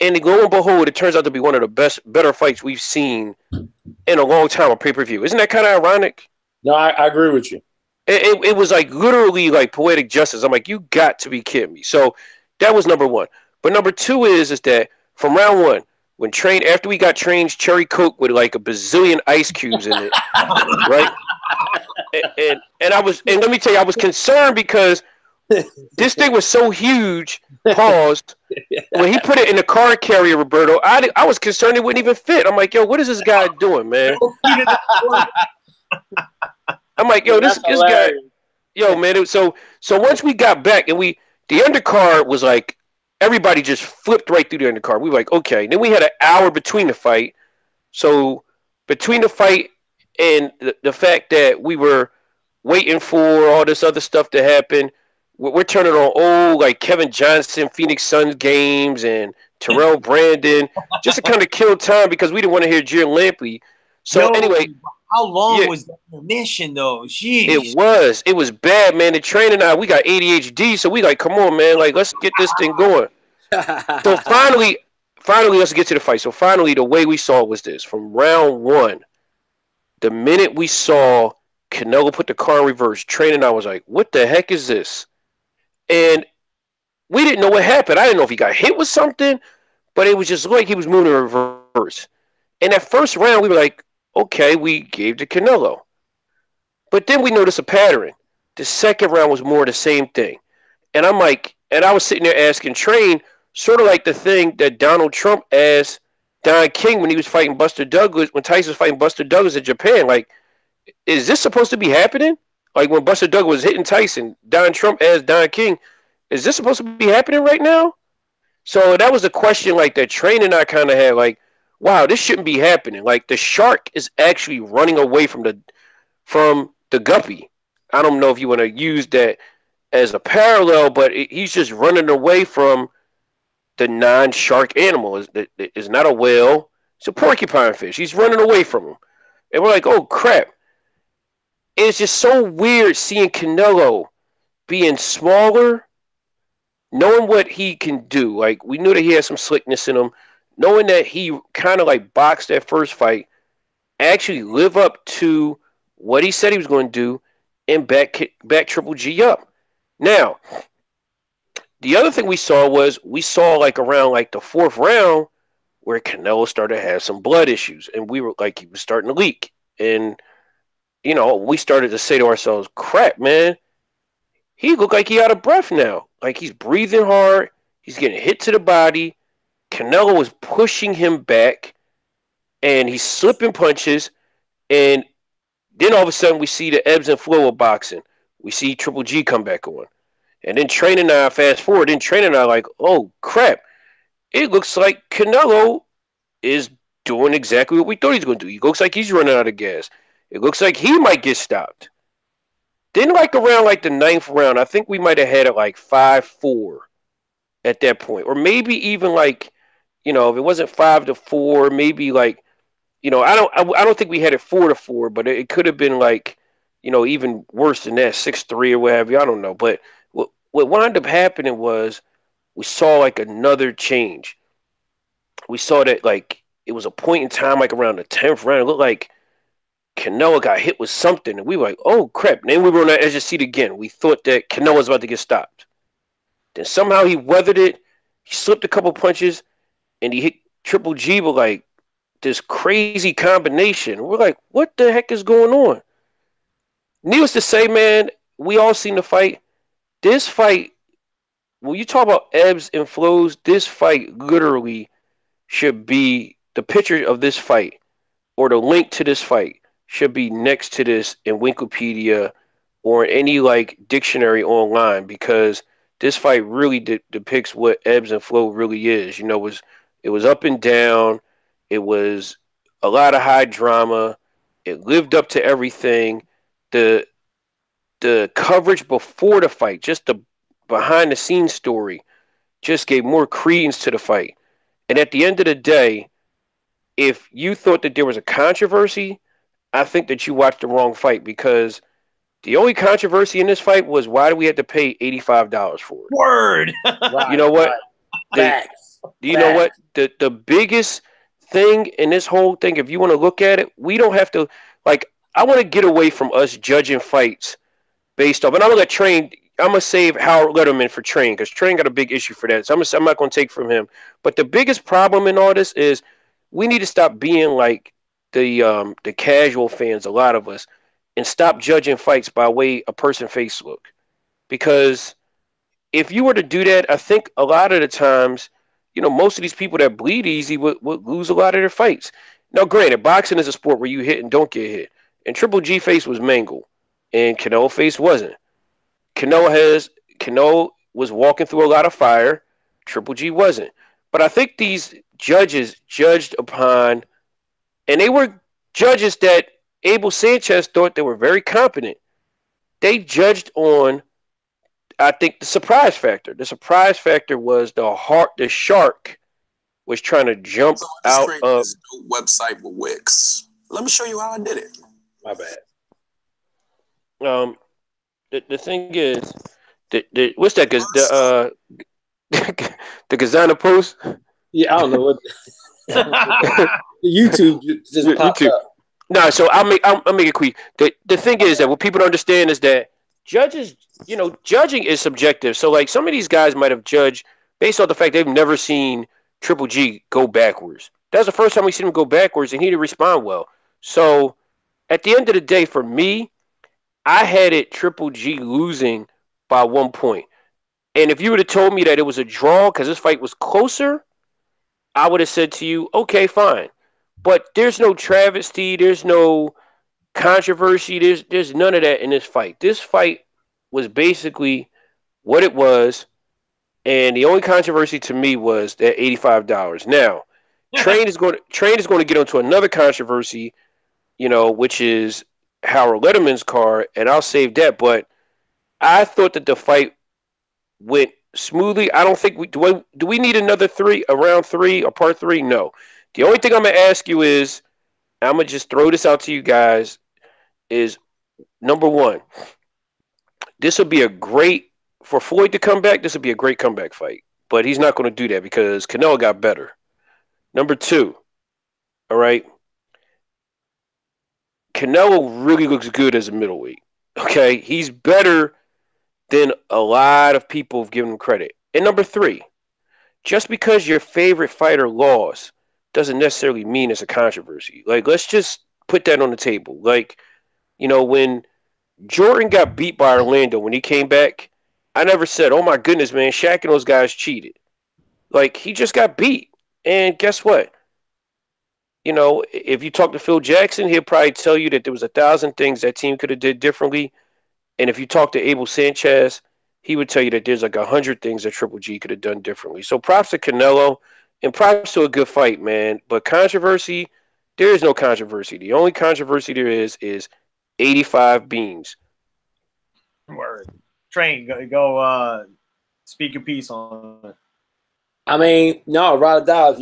And lo and behold, it turns out to be one of the better fights we've seen in a long time on pay-per-view. Isn't that kind of ironic? No, I agree with you. It was like literally like poetic justice. I'm like, you got to be kidding me. So that was number 1. But number 2 is that from round 1, when Train after we got Train's cherry Coke with like a bazillion ice cubes in it, right? And I was, and let me tell you, I was concerned because this thing was so huge. Paused. When he put it in the car carrier, Roberto, I was concerned it wouldn't even fit. I'm like, yo, what is this guy doing, man? I'm like, yo, this guy, yo, man. So once we got back and the undercard was like, everybody just flipped right through the undercard. We were like, okay. Then we had an hour between the fight. So between the fight and the fact that we were waiting for all this other stuff to happen, we're turning on old like Kevin Johnson, Phoenix Suns games and Terrell Brandon just to kind of kill time because we didn't want to hear Jim Lampley. So anyway, how long was that mission though? Jeez. It was bad, man. The Train and I, we got ADHD, so we like, come on, man, like let's get this thing going. So finally, let's get to the fight. So finally, the way we saw it was this: from round one, the minute we saw Canelo put the car in reverse, Train and I was like, what the heck is this? And we didn't know what happened. I didn't know if he got hit with something, but it was just like he was moving in reverse. And that first round, we were like, okay, we gave to Canelo. But then we noticed a pattern. The second round was more the same thing. And I'm like, and I was sitting there asking Train, sort of like the thing that Donald Trump asked Don King when he was fighting Buster Douglas, when Tyson was fighting Buster Douglas in Japan. Like, is this supposed to be happening? Like when Buster Douglas was hitting Tyson, Don Trump asked Don King, is this supposed to be happening right now? So that was a question like that Train and I kind of had like, wow, this shouldn't be happening. Like the shark is actually running away from the guppy. I don't know if you want to use that as a parallel, but he's just running away from the non-shark animal. It's not a whale. It's a porcupine fish. He's running away from him. And we're like, oh, crap. It's just so weird seeing Canelo being smaller, knowing what he can do. Like, we knew that he had some slickness in him, knowing that he kind of like boxed that first fight, actually live up to what he said he was going to do and back Triple G up. Now, the other thing we saw like around like the fourth round where Canelo started to have some blood issues and we were like, he was starting to leak. And, you know, we started to say to ourselves, crap, man, he looked like he out of breath now. Like he's breathing hard. He's getting hit to the body. Canelo was pushing him back and he's slipping punches. And then all of a sudden we see the ebbs and flow of boxing. We see Triple G come back on. And then Train and I, fast forward, Train and I like, oh, crap. It looks like Canelo is doing exactly what we thought he was going to do. He looks like he's running out of gas. It looks like he might get stopped. Then like around like the ninth round, I think we might have had it like 5-4 at that point. Or maybe even like, you know, if it wasn't 5-4, maybe like, you know, I don't think we had it 4-4, but it could have been like, you know, even worse than that, 6-3 or whatever. I don't know. But what wound up happening was we saw like another change. We saw that like it was a point in time like around the 10th round. It looked like Canelo got hit with something, and we were like, oh, crap. And then we were on that edge of seat again. We thought that Canelo was about to get stopped. Then somehow he weathered it. He slipped a couple punches, and he hit Triple G with like this crazy combination. We're like, what the heck is going on? Needless to say, man, we all seen the fight. This fight, when you talk about ebbs and flows, this fight literally should be the picture of this fight or the link to this fight should be next to this in Wikipedia or in any like dictionary online because this fight really depicts what ebbs and flow really is. You know, it was up and down. It was a lot of high drama. It lived up to everything. The coverage before the fight, just the behind the scenes story, just gave more credence to the fight. And at the end of the day, if you thought that there was a controversy, I think that you watched the wrong fight because the only controversy in this fight was why do we have to pay $85 for it? Word. You know what? You know what? The biggest thing in this whole thing, if you want to look at it, we don't have to like. I want to get away from us judging fights based off, and I'm gonna let Train I'm gonna save Howard Letterman for Train because Train got a big issue for that. So I'm not gonna take from him. But the biggest problem in all this is we need to stop being like the casual fans, a lot of us, and stop judging fights by way a person face look. Because if you were to do that, I think a lot of the times, most of these people that bleed easy would lose a lot of their fights. Now, granted, boxing is a sport where you hit and don't get hit. And Triple G face was mangled, and Canelo face wasn't. Canelo was walking through a lot of fire. Triple G wasn't. But I think these judges judged upon, and they were judges that Abel Sanchez thought they were very competent. They judged on, I think, the surprise factor. The surprise factor was the shark was trying to jump out of this website with Wix. Let me show you how I did it. My bad. The thing is, what's that? The Gazana Post. Yeah, I don't know what. YouTube just popped up. No, so I'll make it quick. The thing is that what people don't understand is that judges, judging is subjective. So like some of these guys might have judged based on the fact they've never seen Triple G go backwards. That's the first time we seen him go backwards, and he didn't respond well. So at the end of the day, for me, I had it Triple G losing by 1 point. And if you would have told me that it was a draw because this fight was closer, I would have said to you, okay, fine. But there's no travesty, there's no controversy, there's none of that in this fight. This fight was basically what it was, and the only controversy to me was that $85. Now, Train is going to get onto another controversy, which is Howard Letterman's card, and I'll save that. But I thought that the fight went smoothly. I don't think do we need another round 3 or part 3? No. The only thing I'm gonna ask you is, I'm gonna just throw this out to you guys, is number 1. This would be a great for Floyd to come back. This would be a great comeback fight, but he's not going to do that because Canelo got better. Number 2, all right. Canelo really looks good as a middleweight. Okay, he's better than a lot of people have given him credit. And number 3, just because your favorite fighter lost doesn't necessarily mean it's a controversy. Like, let's just put that on the table. Like, when Jordan got beat by Orlando when he came back, I never said, oh my goodness, man, Shaq and those guys cheated. Like, he just got beat. And guess what? If you talk to Phil Jackson, he'll probably tell you that there was 1,000 things that team could have did differently. And if you talk to Abel Sanchez, he would tell you that there's like 100 things that Triple G could have done differently. So props to Canelo and props to a good fight, man. But controversy, there is no controversy. The only controversy there is 85 beans. Word. Train, go speak your piece on it. I mean, no, Rodadaz,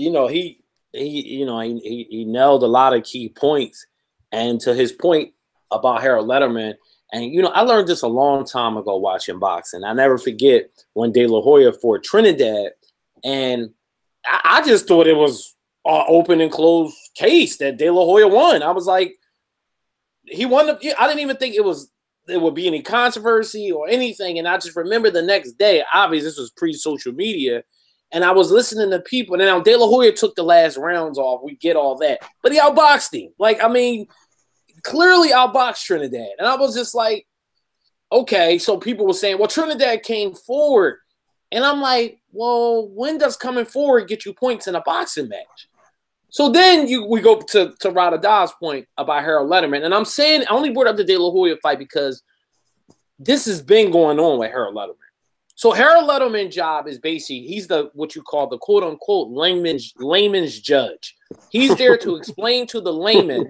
he nailed a lot of key points. And to his point about Harold Letterman, and I learned this a long time ago watching boxing. I never forget when De La Hoya fought Trinidad, and I just thought it was an open and closed case that De La Hoya won. I was like, he won. I didn't even think there would be any controversy or anything. And I just remember the next day, obviously this was pre-social media, and I was listening to people. And now De La Hoya took the last rounds off. We get all that, but he outboxed him. Like, I mean, clearly outboxed Trinidad. And I was just like, okay. So people were saying, well, Trinidad came forward. And I'm like, well, when does coming forward get you points in a boxing match? So then we go to Radadaz's point about Harold Letterman. And I'm saying, I only brought up the De La Hoya fight because this has been going on with Harold Letterman. So Harold Letterman's job is basically, he's what you call the quote unquote layman's judge. He's there to explain to the layman,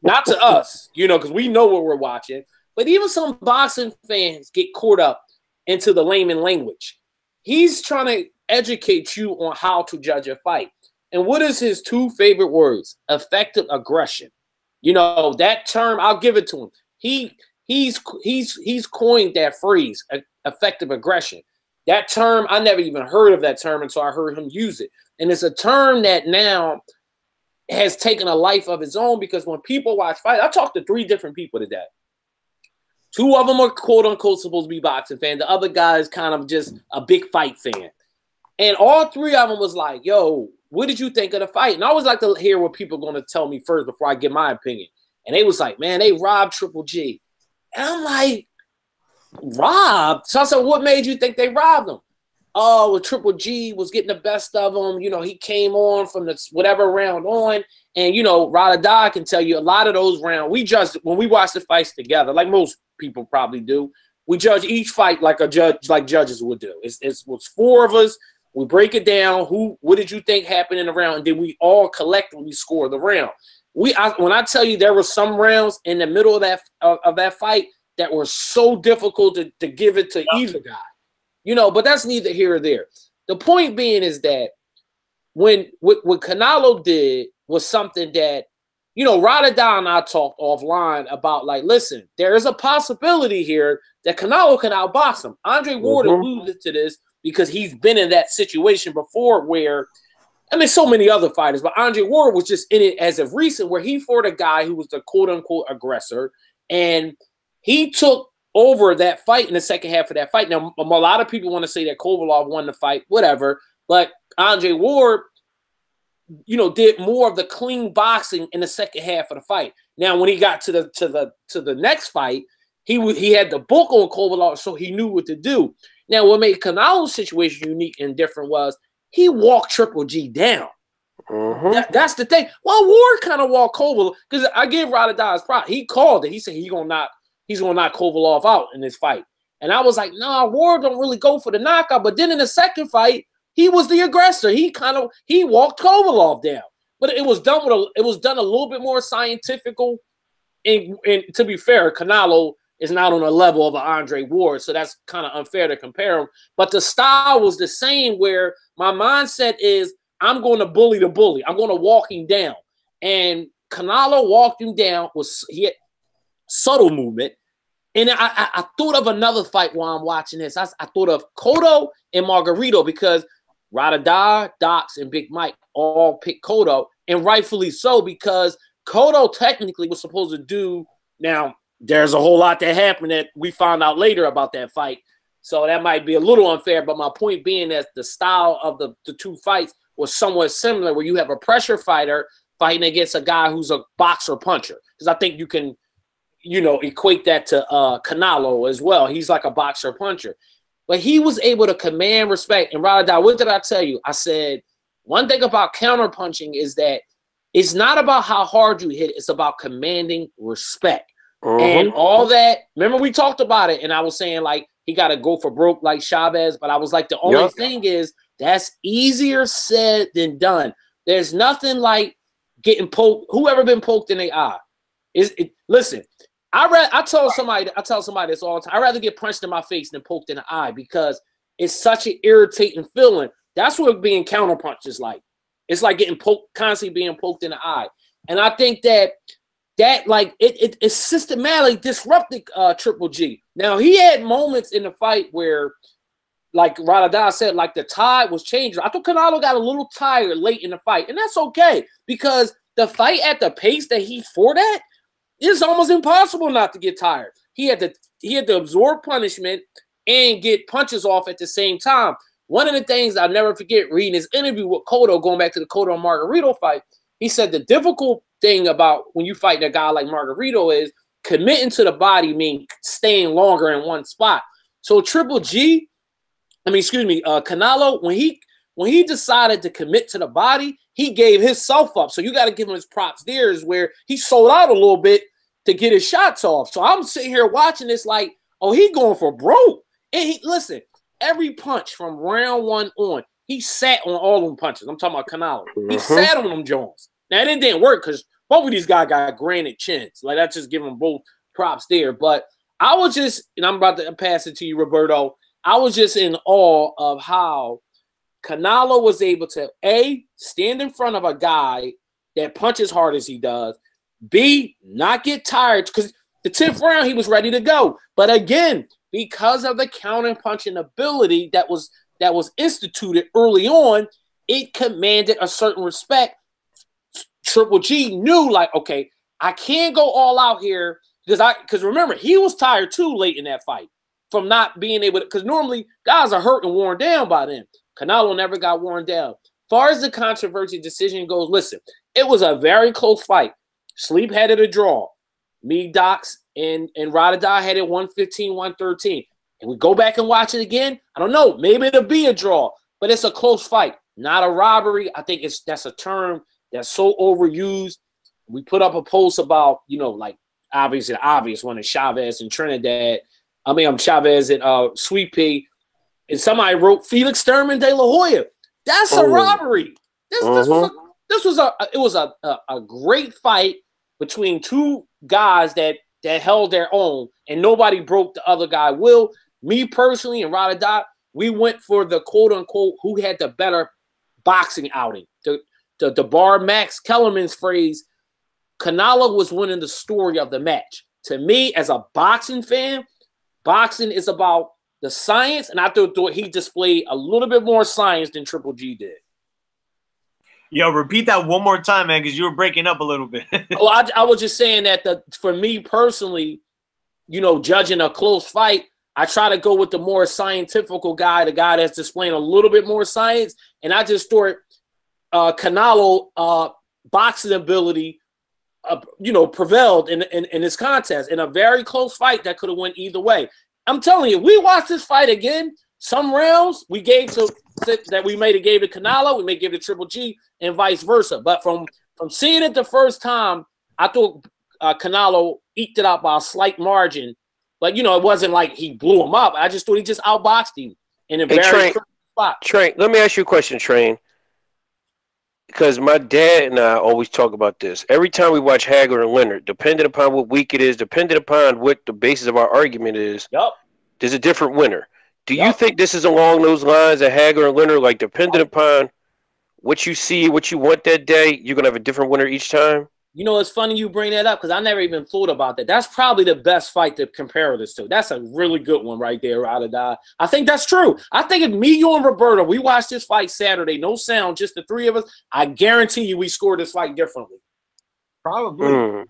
not to us, because we know what we're watching, but even some boxing fans get caught up into the layman language. He's trying to educate you on how to judge a fight. And what is his 2 favorite words? Effective aggression. That term, I'll give it to him. He's coined that phrase, effective aggression. That term, I never even heard of that term until I heard him use it. And it's a term that now has taken a life of its own, because when people watch fights, I talked to 3 different people today. Two of them are quote unquote supposed to be boxing fans. The other guy is kind of just a big fight fan. And all three of them was like, yo, what did you think of the fight? And I always like to hear what people are going to tell me first before I give my opinion. And they was like, man, they robbed Triple G. And I'm like, robbed? So I said, what made you think they robbed him? Oh, well, Triple G was getting the best of him. You know, he came on from the whatever round on. And, you know, Rada can tell you a lot of those rounds. We judged when we watch the fights together, like most people probably do. We judge each fight like judges would do. It's 4 of us. We break it down. What did you think happened in the round? And then we all collectively score the round. When I tell you there were some rounds in the middle of that fight that were so difficult to give it to either guy. You know, but that's neither here or there. The point being is that what Canelo did was something that, you know, Rada and I talked offline about, like, listen, there is a possibility here that Canelo can outbox him. Andre Ward alluded to this because he's been in that situation before where, I mean, so many other fighters, but Andre Ward was just in it as of recent where he fought a guy who was the quote-unquote aggressor, and he took over that fight in the second half of that fight. Now, a lot of people want to say that Kovalov won the fight, whatever, but Andre Ward, you know, did more of the clean boxing in the second half of the fight. Now, when he got to the next fight, he had the book on Kovalov, so he knew what to do. Now, what made Canelo's situation unique and different was he walked Triple G down. That's the thing. Well, Ward kind of walked Kovalov because I give Rada his pride. He called it. He said he's gonna knock Kovalov out in this fight. And I was like, nah, Ward don't really go for the knockout. But then in the second fight, he was the aggressor. He walked Kovalov down. But it was done a little bit more scientifical. And to be fair, Canelo is not on a level of an Andre Ward, so that's kind of unfair to compare him. But the style was the same, where my mindset is I'm going to bully the bully. I'm going to walk him down. And Canelo walked him down. He had subtle movement. And I thought of another fight while I'm watching this. I thought of Cotto and Margarito because Rada, Dox, and Big Mike all picked Cotto, and rightfully so because Cotto technically was supposed to do – now, there's a whole lot that happened that we found out later about that fight. So that might be a little unfair, but my point being that the style of the two fights was somewhat similar, where you have a pressure fighter fighting against a guy who's a boxer puncher. Because I think you can, you know, equate that to Canelo as well. He's like a boxer puncher. But he was able to command respect. And Rada, what did I tell you? I said, one thing about counter punching is that it's not about how hard you hit. It's about commanding respect. And all that, remember we talked about it, and I was saying, like, he got to go for broke like Chavez, but I was like, the only thing is that's easier said than done. There's nothing like getting poked. Whoever been poked in the eye? Listen, I tell somebody this all the time. I'd rather get punched in my face than poked in the eye because it's such an irritating feeling. That's what being counterpunched is like. It's like getting poked, constantly being poked in the eye. And I think that like it systematically disrupted Triple G. Now, he had moments in the fight where, like Rada said, like the tide was changing. I thought Canelo got a little tired late in the fight, and that's okay because the fight at the pace that he fought at, it's almost impossible not to get tired. He had to absorb punishment and get punches off at the same time. One of the things I'll never forget reading his interview with Cotto, going back to the Cotto and Margarito fight, he said the difficult thing about when you fight a guy like Margarito is committing to the body means staying longer in one spot. So Canelo, when he decided to commit to the body, he gave himself up. So you got to give him his props there, is where he sold out a little bit to get his shots off. So I'm sitting here watching this like, oh, he going for broke. And listen, every punch from round one on, he sat on all them punches. I'm talking about Canelo. He sat on them Jones. Now, it didn't work because both of these guys got granite chins. Like, that's just giving them both props there. But I was just, and I'm about to pass it to you, Roberto, I was just in awe of how Canelo was able to, A, stand in front of a guy that punches hard as he does, B, not get tired, because the 10th round, he was ready to go. But again, because of the counter-punching ability that was instituted early on, it commanded a certain respect. Triple G knew, like, okay, I can't go all out here because remember, he was tired too late in that fight from not being able to, because normally guys are hurt and worn down by then. Canelo never got worn down. Far as the controversy decision goes, listen, it was a very close fight. Sleep had it a draw. Me, Docs, and Radada had it 115, 113. And we go back and watch it again. I don't know. Maybe it'll be a draw, but it's a close fight, not a robbery. I think that's a term that's so overused. We put up a post about, like obviously the obvious one is Chavez and Trinidad. Chavez and Sweet Pea. And somebody wrote Felix Thurman de la Hoya. That's a robbery. This was a great fight between two guys that held their own, and nobody broke the other guy. Me personally and Radada, we went for the quote unquote who had the better boxing outing. To bar Max Kellerman's phrase, Canelo was winning the story of the match. To me, as a boxing fan, boxing is about the science, and I thought he displayed a little bit more science than Triple G did. Yo, repeat that one more time, man, because you were breaking up a little bit. I was just saying that for me personally, judging a close fight, I try to go with the more scientific guy, the guy that's displaying a little bit more science, and I just thought Canelo boxing ability, prevailed in this contest in a very close fight that could have went either way. I'm telling you, we watched this fight again. Some rounds we gave to that we may have gave to Canelo, we may give to Triple G, and vice versa. But from seeing it the first time, I thought Canelo eked it out by a slight margin. But it wasn't like he blew him up. I just thought he just outboxed him in a very critical spot. Train, let me ask you a question, Train. Because my dad and I always talk about this. Every time we watch Hagler and Leonard, depending upon what week it is, depending upon what the basis of our argument is, there's a different winner. Do you think this is along those lines of Hagler and Leonard, like depending upon what you see, what you want that day, you're going to have a different winner each time? It's funny you bring that up because I never even thought about that. That's probably the best fight to compare this to. That's a really good one right there, Radada. I think that's true. I think if me, you, and Roberto, we watched this fight Saturday, no sound, just the three of us, I guarantee you we scored this fight differently. Probably.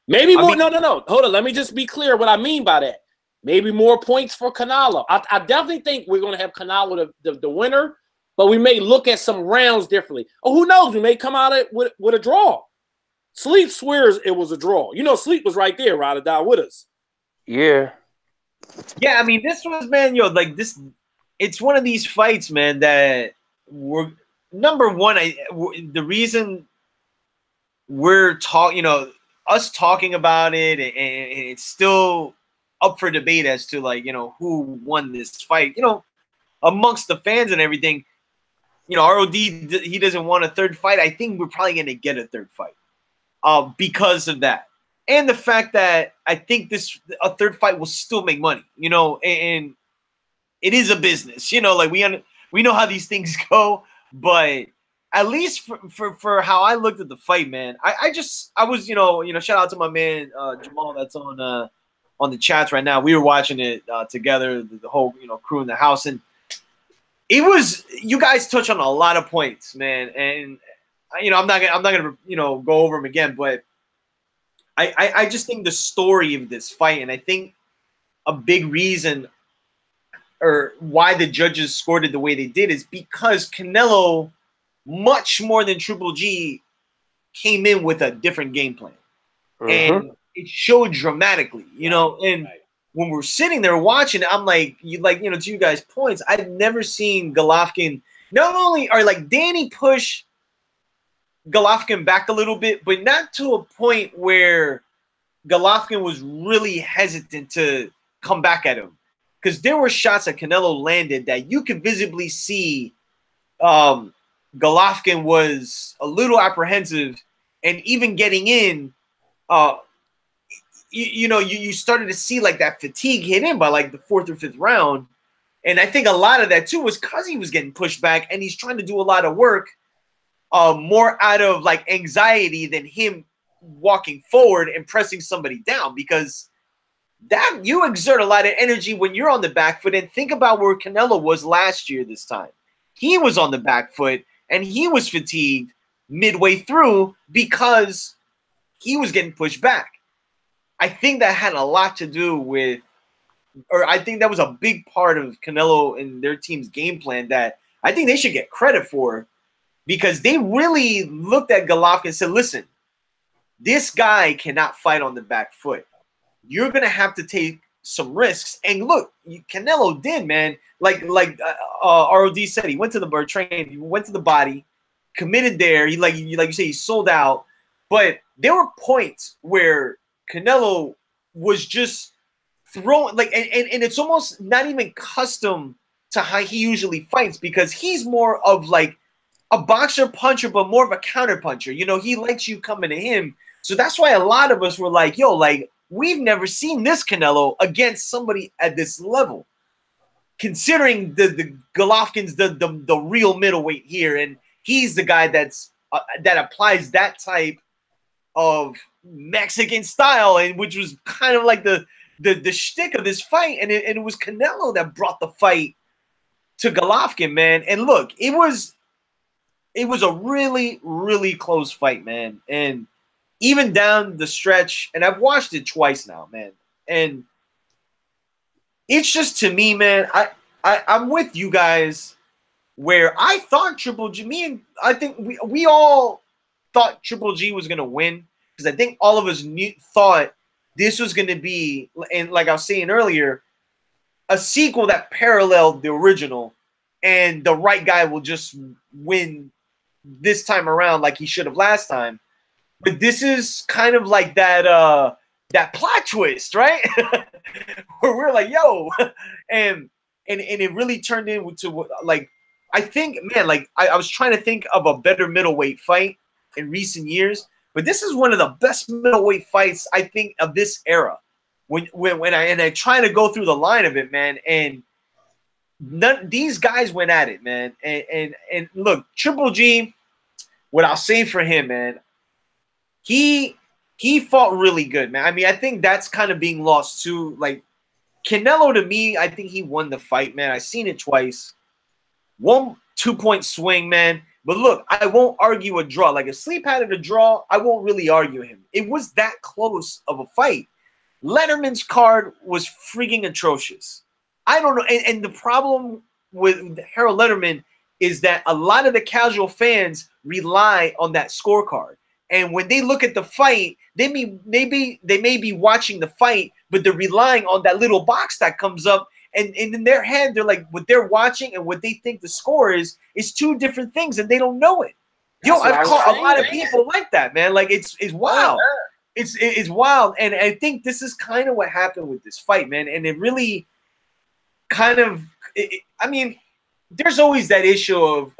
Maybe more. No. Hold on. Let me just be clear what I mean by that. Maybe more points for Canelo. I definitely think we're going to have Canelo the winner, but we may look at some rounds differently. Oh, who knows? We may come out with a draw. Sleep swears it was a draw. Sleep was right there, Radada, with us. Yeah. Yeah, this was, man, this. It's one of these fights, man, that we're number one. The reason we're us talking about it, and it's still up for debate as to who won this fight. Amongst the fans and everything. ROD, he doesn't want a third fight. I think we're probably gonna get a third fight. Because of that, and the fact that I think a third fight will still make money, and it is a business, we know how these things go, but at least for how I looked at the fight, man, I was shout out to my man Jamal that's on the chats right now. We were watching it together, the whole crew in the house, and it was, you guys touch on a lot of points, man, and. I'm not gonna go over them again, but I just think the story of this fight, and I think a big reason or why the judges scored it the way they did is because Canelo, much more than Triple G, came in with a different game plan, and it showed dramatically, And when we're sitting there watching it, I'm like, to you guys' points, I've never seen Golovkin. Not only are Danny push Golovkin back a little bit, but not to a point where Golovkin was really hesitant to come back at him. Because there were shots that Canelo landed that you could visibly see Golovkin was a little apprehensive, and even getting in, you started to see that fatigue hit in by the fourth or fifth round. And I think a lot of that too was because he was getting pushed back and he's trying to do a lot of work. More out of anxiety than him walking forward and pressing somebody down, because that you exert a lot of energy when you're on the back foot. And think about where Canelo was last year this time. He was on the back foot and he was fatigued midway through because he was getting pushed back. I think that had a lot to do with, or I think that was a big part of Canelo and their team's game plan that I think they should get credit for, because they really looked at Golovkin and said, listen, this guy cannot fight on the back foot. You're going to have to take some risks. And look, Canelo did, man. Like ROD said, he went to the train, he went to the body, committed there. He like you say, he sold out. But there were points where Canelo was just throwing, like, and it's almost not even custom to how he usually fights, because he's more of like a boxer puncher, but more of a counter puncher. You know, he likes you coming to him. So that's why a lot of us were like, yo, like, we've never seen this Canelo against somebody at this level, considering the Golovkin's the real middleweight here, and he's the guy that's that applies that type of Mexican style, and which was kind of like the shtick of this fight, and it was Canelo that brought the fight to Golovkin, man. And look, it was a really, really close fight, man. And even down the stretch, and I've watched it twice now, man. And it's just, to me, man, I'm with you guys where I thought Triple G, I think we all thought Triple G was going to win, because I think all of us thought this was going to be, and like I was saying earlier, a sequel that paralleled the original, and the right guy will just win this time around like he should have last time. But this is kind of like that plot twist, right? Where we're like, yo, and it really turned into, like, I think, man, like I was trying to think of a better middleweight fight in recent years, but this is one of the best middleweight fights, I think, of this era. When I try to go through the line of it, man, and these guys went at it, man. And look, Triple G, what I'll say for him, man, he fought really good, man. I mean, I think that's kind of being lost too. Like, Canelo, to me, I think he won the fight, man. I've seen it twice. 1 2-point swing, man. But look, I won't argue a draw. Like, if Sleep had it a draw, I won't really argue him. It was that close of a fight. Letterman's card was freaking atrocious. I don't know. And the problem with Harold Letterman is that a lot of the casual fans rely on that scorecard. And when they look at the fight, they may be watching the fight, but they're relying on that little box that comes up. And in their head, they're like, what they're watching and what they think the score is two different things, and they don't know it. Yo, I've caught a lot of people like that, man. Like, it's wild. It's wild. And I think this is kind of what happened with this fight, man. And it really kind of, I mean, there's always that issue of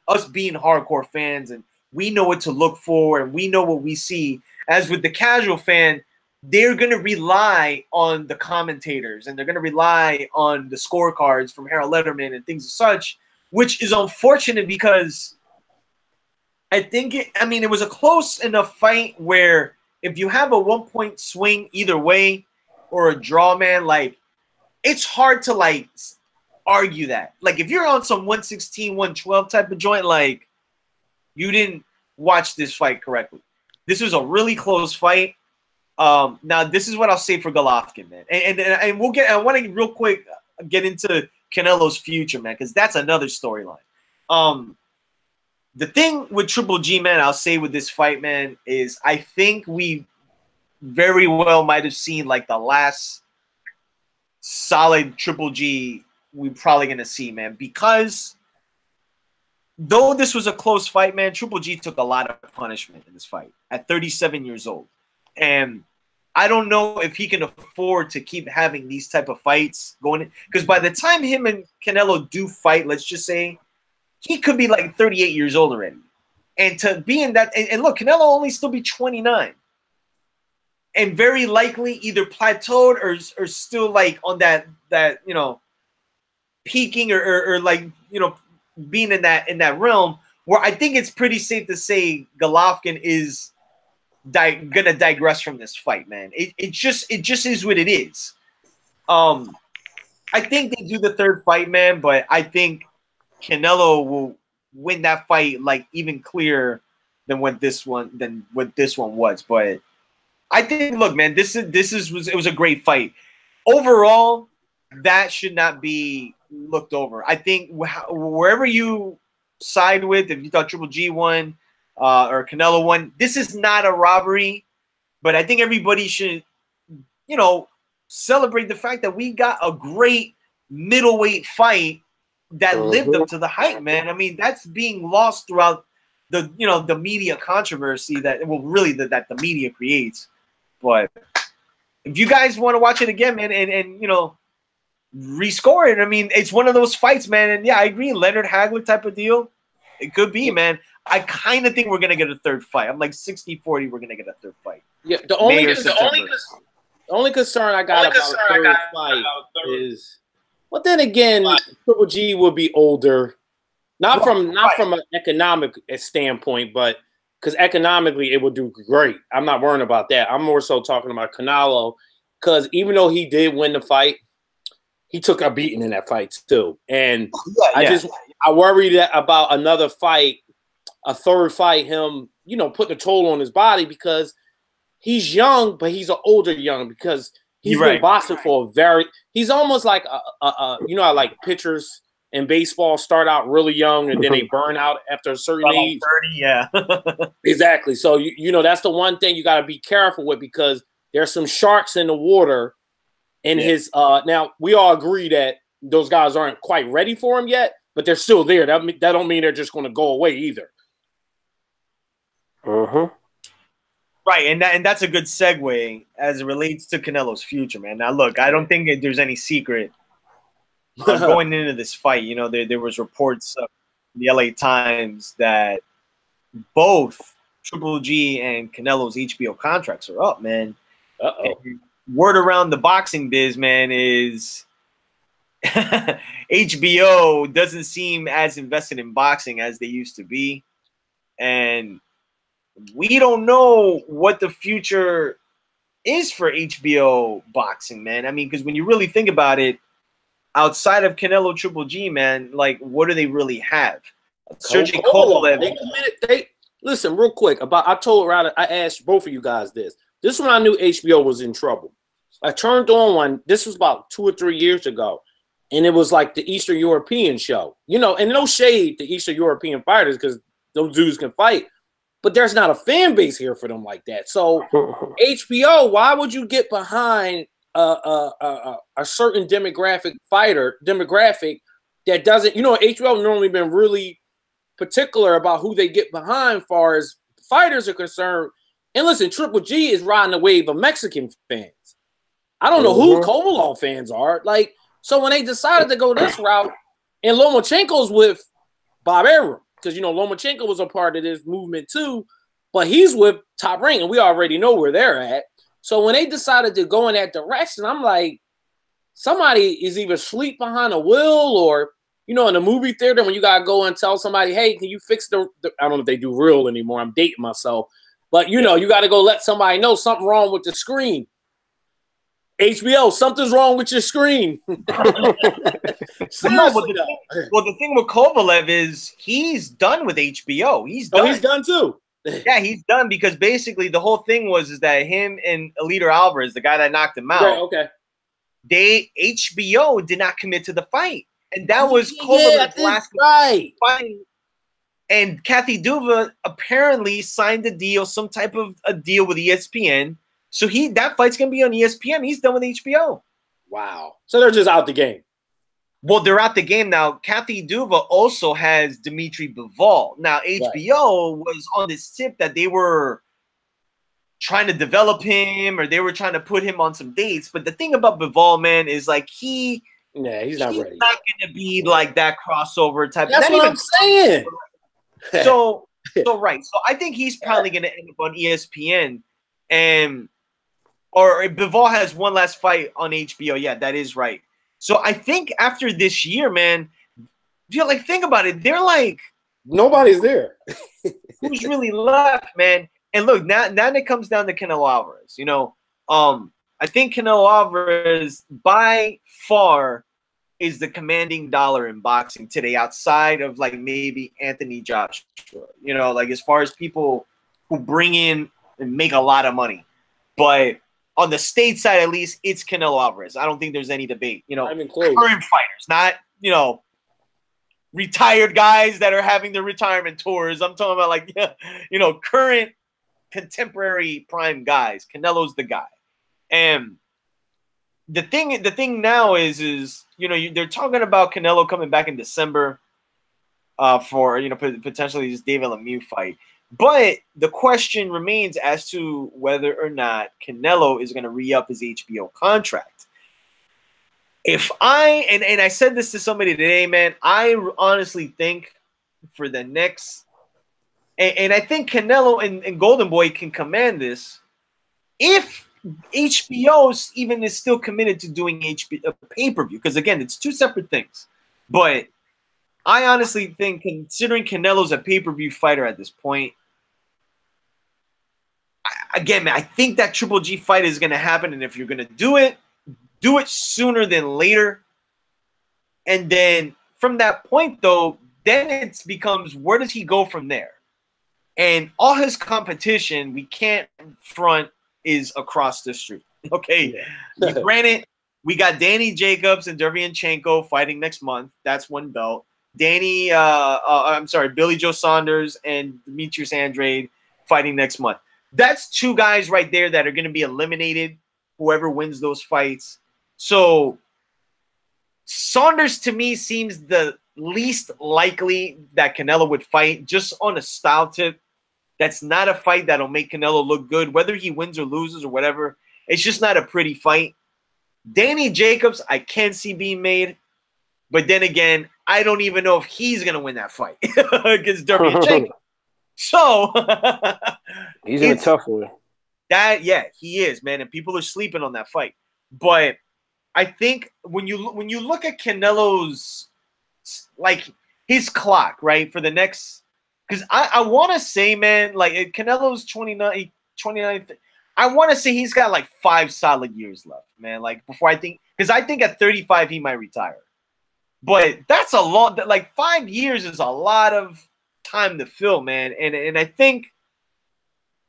us being hardcore fans, and we know what to look for, and we know what we see. As with the casual fan, they're going to rely on the commentators, and they're going to rely on the scorecards from Harold Letterman and things as such, which is unfortunate, because I think it was a close enough fight where if you have a 1-point swing either way or a draw, man, like, it's hard to, like, argue that. Like, if you're on some 116, 112 type of joint, like, you didn't watch this fight correctly. This was a really close fight. Now, this is what I'll say for Golovkin, man. And we'll get – I want to real quick get into Canelo's future, man, because that's another storyline. The thing with Triple G, man, I'll say with this fight, man, is I think we very well might have seen, like, the last solid Triple G we're probably going to see, man, because – though this was a close fight, man, Triple G took a lot of punishment in this fight at 37 years old. And I don't know if he can afford to keep having these type of fights going in. Because by the time him and Canelo do fight, let's just say, he could be like 38 years old already. And to be in that, and look, Canelo only still be 29. And very likely either plateaued or still like on that you know, peaking or like, you know, being in that realm, where I think it's pretty safe to say Golovkin is gonna digress from this fight, man. It just is what it is. I think they do the third fight, man, but I think Canelo will win that fight like even clearer than what this one was. But I think, look, man, it was a great fight. Overall, that should not be looked over. I think wherever you side with, if you thought Triple G won or Canelo won, this is not a robbery. But I think everybody should, you know, celebrate the fact that we got a great middleweight fight that lived up to the hype, man. I mean, that's being lost throughout the, you know, the media controversy that, well, really that the media creates. But if you guys want to watch it again, man, and you know, rescore it, I mean, it's one of those fights, man. And yeah, I agree, Leonard Hagler type of deal. It could be, man. I kind of think we're gonna get a third fight. I'm like 60-40. We're gonna get a third fight. Yeah, the only concern I got about a third fight is, well, then again, Triple G will be older, not from an economic standpoint, but because economically it will do great. I'm not worrying about that. I'm more so talking about Canelo, because even though he did win the fight, he took a beating in that fight too. And I worry that about another fight, a third fight, him, you know, putting a toll on his body, because he's young, but he's an older young, because he's been boxing for a very, he's almost like you know how like pitchers in baseball start out really young and then they burn out after a certain age. 30, yeah. Exactly. So you know, that's the one thing you got to be careful with, because there's some sharks in the water in his now we all agree that those guys aren't quite ready for him yet, but they're still there. That don't mean they're just going to go away either. Right, and that's a good segue as it relates to Canelo's future, man. Now, look, I don't think there's any secret going into this fight. You know, there was reports of the LA Times that both Triple G and Canelo's HBO contracts are up, man. Word around the boxing biz, man, is HBO doesn't seem as invested in boxing as they used to be, and we don't know what the future is for HBO boxing, man. I mean, because when you really think about it, outside of Canelo Triple G, man, like, what do they really have? Sergey Kovalev. Listen, real quick, I asked both of you guys this. This is when I knew HBO was in trouble. I turned on one, this was about 2 or 3 years ago, and it was like the Eastern European show. You know, and no shade to Eastern European fighters, because those dudes can fight. But there's not a fan base here for them like that. So HBO, why would you get behind a certain demographic that doesn't, you know, HBO normally been really particular about who they get behind far as fighters are concerned. And listen, Triple G is riding the wave of Mexican fans. I don't know who Kovalov fans are. Like, so when they decided to go this route, and Lomachenko's with Bob Arum, because, you know, Lomachenko was a part of this movement too, but he's with Top Rank, and we already know where they're at. So when they decided to go in that direction, I'm like, somebody is either asleep behind a wheel, or, you know, in a movie theater when you got to go and tell somebody, hey, can you fix the I don't know if they do reel anymore. I'm dating myself. But, you know, you got to go let somebody know something wrong with the screen. HBO, something's wrong with your screen. Well, the thing with Kovalev is he's done with HBO. He's done. Oh, he's done too. Yeah, he's done, because basically the whole thing was that him and Eliter Alvarez, the guy that knocked him out, HBO did not commit to the fight, and that was Kovalev's last fight. And Kathy Duva apparently signed a deal, some type of a deal with ESPN. So that fight's gonna be on ESPN. He's done with HBO. Wow. So they're just out the game. Well, they're out the game now. Kathy Duva also has Dimitri Bivol. Now, HBO was on this tip that they were trying to develop him, or they were trying to put him on some dates. But the thing about Bivol, man, is like he's not ready. He's not gonna be like that crossover type. That's what I'm saying. So I think he's probably gonna end up on ESPN, or Bivol has one last fight on HBO. Yeah, that is right. So I think after this year, man, like, think about it. They're like, nobody's there. Who's really left, man? And look, now it comes down to Canelo Alvarez. You know, I think Canelo Alvarez by far is the commanding dollar in boxing today, outside of like maybe Anthony Joshua. You know, like as far as people who bring in and make a lot of money. But on the state side, at least, it's Canelo Alvarez. I don't think there's any debate. You know, Not even close. current fighters, not, you know, retired guys that are having their retirement tours. I'm talking about, like, you know, current contemporary prime guys. Canelo's the guy. And the thing now is you know, they're talking about Canelo coming back in December for, you know, potentially this David Lemieux fight. But the question remains as to whether or not Canelo is going to re-up his HBO contract. If and I said this to somebody today, man, I honestly think for the next, and I think Canelo and Golden Boy can command this, if HBO even is still committed to doing pay-per-view, because again, it's two separate things. But I honestly think, considering Canelo's a pay-per-view fighter at this point, again, man, I think that Triple G fight is going to happen, and if you're going to do it sooner than later. And then from that point, though, then it becomes, where does he go from there? And all his competition, we can't front, is across the street. Okay, yeah. Granted, we got Danny Jacobs and Derevyanchenko fighting next month. That's one belt. Billy Joe Saunders and Demetrius Andrade fighting next month. That's two guys right there that are going to be eliminated, whoever wins those fights. So Saunders, to me, seems the least likely that Canelo would fight, just on a style tip. That's not a fight that'll make Canelo look good, whether he wins or loses or whatever. It's just not a pretty fight. Danny Jacobs, I can see being made. But then again, I don't even know if he's going to win that fight against Derevyanchenko. So he's in a tough one. Yeah, he is, man, and people are sleeping on that fight. But I think when you look at Canelo's, like, his clock, right, for the next, because I want to say, man, like, Canelo's 29. I want to say he's got like 5 solid years left, man. Like, before because I think at 35 he might retire. But that's a long, like, 5 years is a lot of time to fill, man. And I think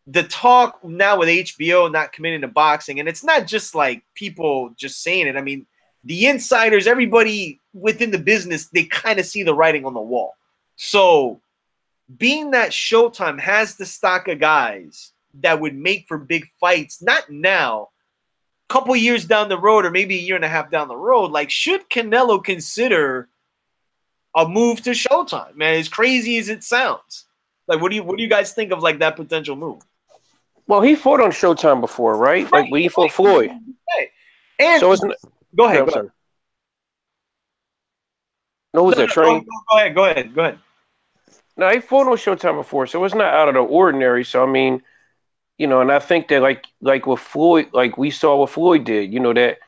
the talk now with HBO not committing to boxing, and it's not just like people just saying it. I mean, the insiders, everybody within the business, they kind of see the writing on the wall. So being that Showtime has the stock of guys that would make for big fights, not now, a couple years down the road, or maybe a year and a half down the road, like, should Canelo consider a move to Showtime, man? As crazy as it sounds, like, what do you guys think of, like, that potential move? Well, he fought on Showtime before, right? Like, when he fought Floyd. Right. And so it's not, go ahead. Go ahead. No, was that Train? Go ahead. No, he fought on Showtime before, so it's not out of the ordinary. So I mean, you know, and I think that like with Floyd, like we saw what Floyd did, you know, that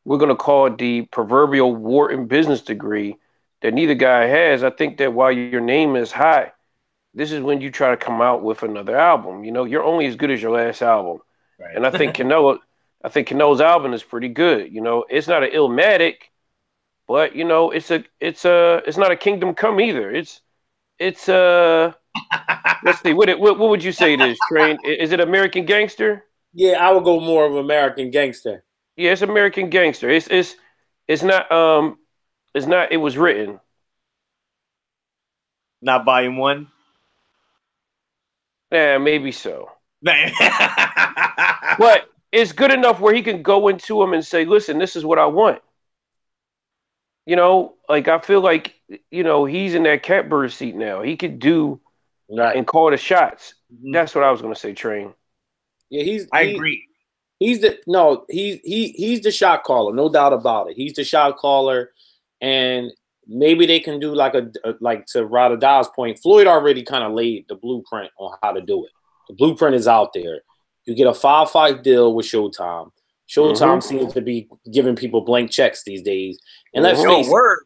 we're gonna call it the proverbial Wharton business degree that neither guy has. I think that while your name is high, this is when you try to come out with another album. You know, you're only as good as your last album. Right. And I think Canelo's album is pretty good. You know, it's not an Illmatic, but you know, it's not a Kingdom Come either. It's let's see, what would you say it is, Train? Is it American Gangster? Yeah, I would go more of American Gangster. Yeah, it's American Gangster. It's not It Was Written. Not Volume 1? Yeah, maybe so. But it's good enough where he can go into him and say, listen, this is what I want. You know, like, I feel like, you know, he's in that catbird seat now. He could do and call the shots. Mm-hmm. That's what I was going to say, Train. Yeah, I agree. He's the shot caller, no doubt about it. He's the shot caller, and maybe they can do like to Rada Daw's point. Floyd already kind of laid the blueprint on how to do it. The blueprint is out there. You get a 5-fight deal with Showtime. Showtime seems to be giving people blank checks these days. And let's face it.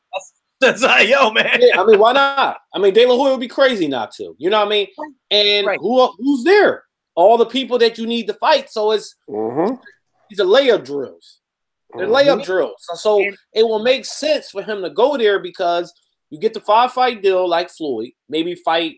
That's man. Yeah, I mean, why not? I mean, De La Hoya would be crazy not to. You know what I mean? And who's there? All the people that you need to fight. So it's these are layup drills. They're layup drills. So it will make sense for him to go there because you get the 5-fight deal like Floyd, maybe fight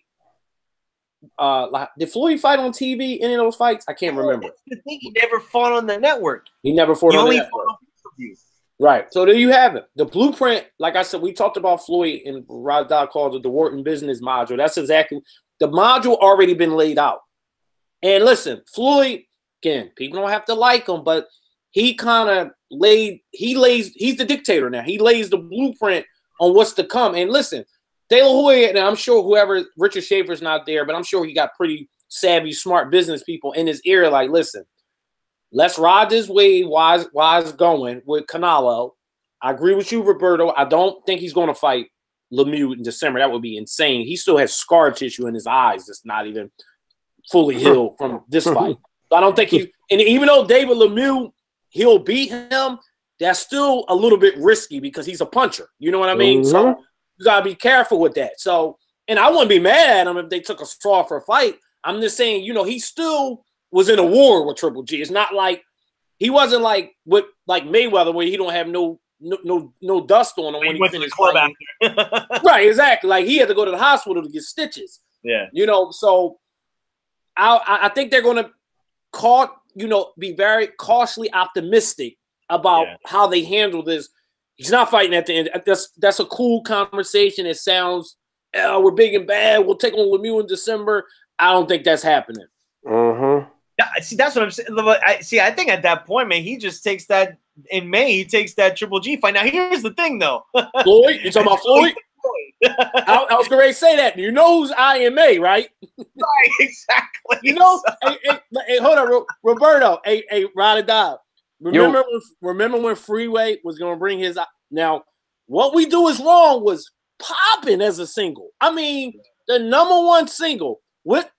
like, did Floyd fight on TV? Any of those fights? I can't remember. That's the thing. He never fought on the network. He never fought on the network. Fought on pay-per-view. Right. So there you have it. The blueprint, like I said, we talked about Floyd and Rod Dodd called it the Wharton Business Module. That's exactly the module already been laid out. And listen, Floyd, again, people don't have to like him, but he kind of he's the dictator now. He lays the blueprint on what's to come. And listen, De La Hoya, and I'm sure whoever, Richard Schaefer's not there, but I'm sure he got pretty savvy, smart business people in his ear like, listen, let's ride this wave wise going with Canelo. I agree with you, Roberto. I don't think he's going to fight Lemieux in December. That would be insane. He still has scar tissue in his eyes that's not even fully healed from this fight. So I don't think he – and even though David Lemieux, he'll beat him, that's still a little bit risky because he's a puncher. You know what I mean? So you got to be careful with that. So – and I wouldn't be mad at him if they took a straw for a fight. I'm just saying, you know, he still – was in a war with Triple G. It's not like he wasn't like with like Mayweather where he don't have no dust on him when he finished club after. Right, exactly. Like he had to go to the hospital to get stitches. Yeah, you know. So I think they're going to be very cautiously optimistic about how they handle this. He's not fighting at the end. That's a cool conversation. It sounds we're big and bad. We'll take on Lemieux in December. I don't think that's happening. See, that's what I'm saying. I think at that point, man, he just takes that in May. He takes that Triple G fight. Now, here's the thing, though. Floyd, you talking about Floyd? I was going to say that. You know who's IMA, right? Right, exactly. You know, hey, hold on, Roberto. Hey, Ride or Die. Remember when Freeway was going to bring his? Now, what we do is wrong was popping as a single. I mean, the #1 single. What?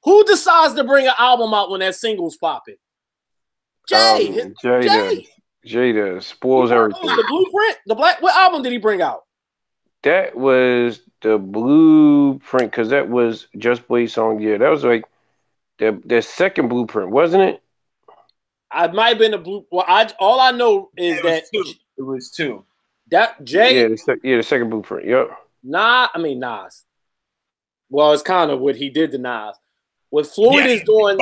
Who decides to bring an album out when that single's popping? Jay. Jay does. Spoils everything. The Blueprint? The Black. What album did he bring out? That was the Blueprint, because that was Just Blaze song. Yeah, that was like the second Blueprint, wasn't it? I might have been a blue. Well, all I know is that it was two. That Jay. Yeah, the second Blueprint. Yep. Nas. Well, it's kind of what he did to Nas. What Floyd is doing,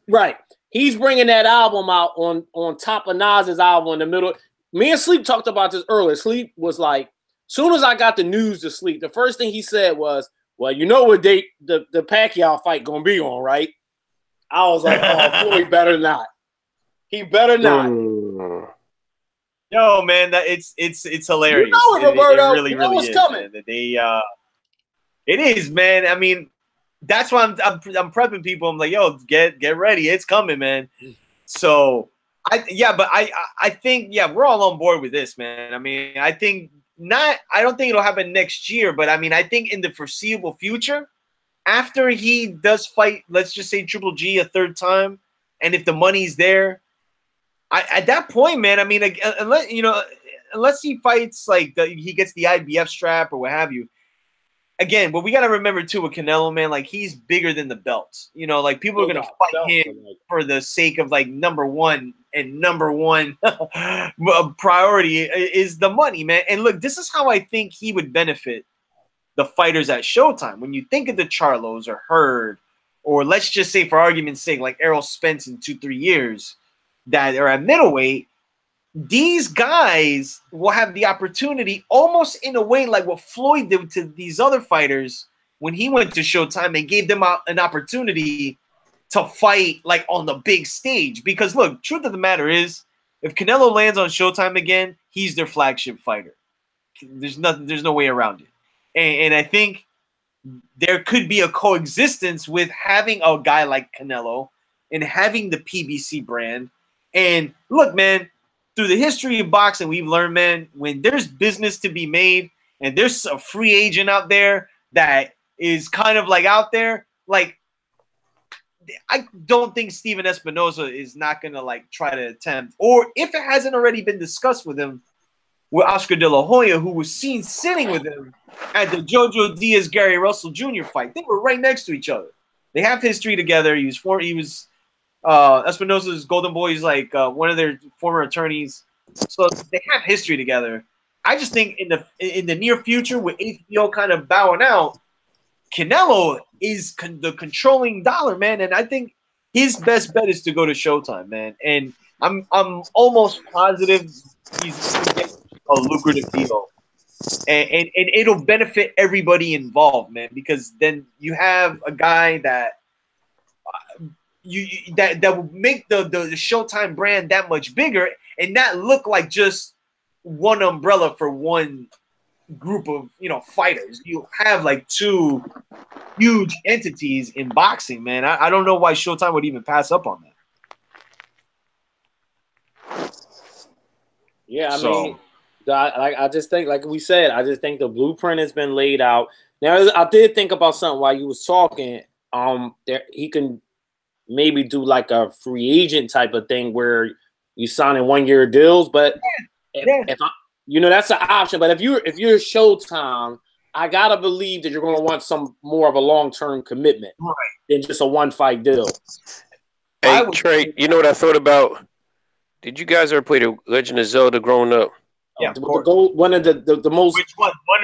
right. He's bringing that album out on top of Nas's album in the middle. Me and Sleep talked about this earlier. Sleep was like, soon as I got the news to Sleep, the first thing he said was, well, you know what date the Pacquiao fight gonna be on, right? I was like, oh, Floyd better not. He better not. Yo, man, it's hilarious. You know it, Roberto. It really is. Coming. Man. It is, man. I mean, that's why I'm prepping people. I'm like, yo, get ready. It's coming, man. So I think we're all on board with this, man. I mean, I don't think it'll happen next year, but I mean, I think in the foreseeable future, after he does fight, let's just say Triple G a third time, and if the money's there, at that point, man, I mean, unless he fights like he gets the IBF strap or what have you. Again, but we got to remember, too, with Canelo, man, like, he's bigger than the belts. You know, like, people are going to fight him for the sake of, like, number one priority is the money, man. And, look, this is how I think he would benefit the fighters at Showtime. When you think of the Charlos or Hurd, or let's just say, for argument's sake, like Errol Spence in 2-3 years that are at middleweight, these guys will have the opportunity almost in a way like what Floyd did to these other fighters when he went to Showtime and gave them an opportunity to fight like on the big stage. Because look, truth of the matter is, if Canelo lands on Showtime again, he's their flagship fighter. There's no way around it. And I think there could be a coexistence with having a guy like Canelo and having the PBC brand. And look, man, through the history of boxing, we've learned, man, when there's business to be made and there's a free agent out there that is kind of like out there, like, I don't think Steven Espinoza is not going to like try to attempt, or if it hasn't already been discussed with him, with Oscar De La Hoya, who was seen sitting with him at the Jojo Diaz-Gary Russell Jr. fight. They were right next to each other. They have history together. He was Espinoza's Golden Boy is like one of their former attorneys, so they have history together. I just think in the near future, with HBO kind of bowing out, Canelo is the controlling dollar, man, and I think his best bet is to go to Showtime, man. And I'm almost positive he's going to get a lucrative deal, and it'll benefit everybody involved, man, because then you have a guy that that will make the Showtime brand that much bigger and not look like just one umbrella for one group of fighters. You have like two huge entities in boxing, man. I don't know why Showtime would even pass up on that. Yeah, I mean, I just think, like we said, I just think the blueprint has been laid out. Now, I did think about something while you was talking. There he can maybe do like a free agent type of thing where you sign in 1-year deals, but if that's an option. But if you're Showtime, I gotta believe that you're gonna want some more of a long-term commitment than just a one-fight deal. Hey Trey, you know what I thought about? Did you guys ever play the Legend of Zelda growing up? Yeah, one of the most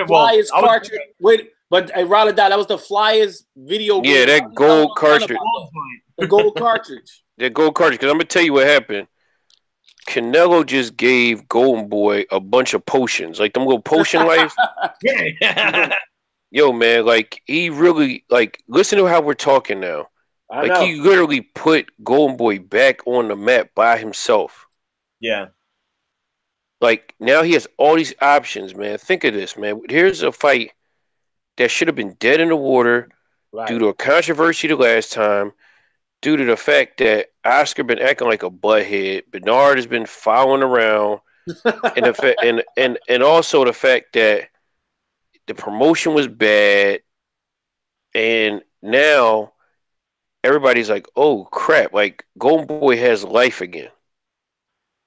flyest cartridge. Wait, but Rada, that was the flyest video game. Yeah, that gold cartridge. The gold cartridge. That gold cartridge. Because I'm gonna tell you what happened. Canelo just gave Golden Boy a bunch of potions, like them little potion lights. Yeah. Yo, man, like he really listen to how we're talking now. He literally put Golden Boy back on the map by himself. Yeah. Like now he has all these options, man. Think of this, man. Here's a fight that should have been dead in the water due to a controversy the last time, due to the fact that Oscar been acting like a butthead, Bernard has been following around, and also the fact that the promotion was bad, and now everybody's like, "Oh crap!" Like Golden Boy has life again.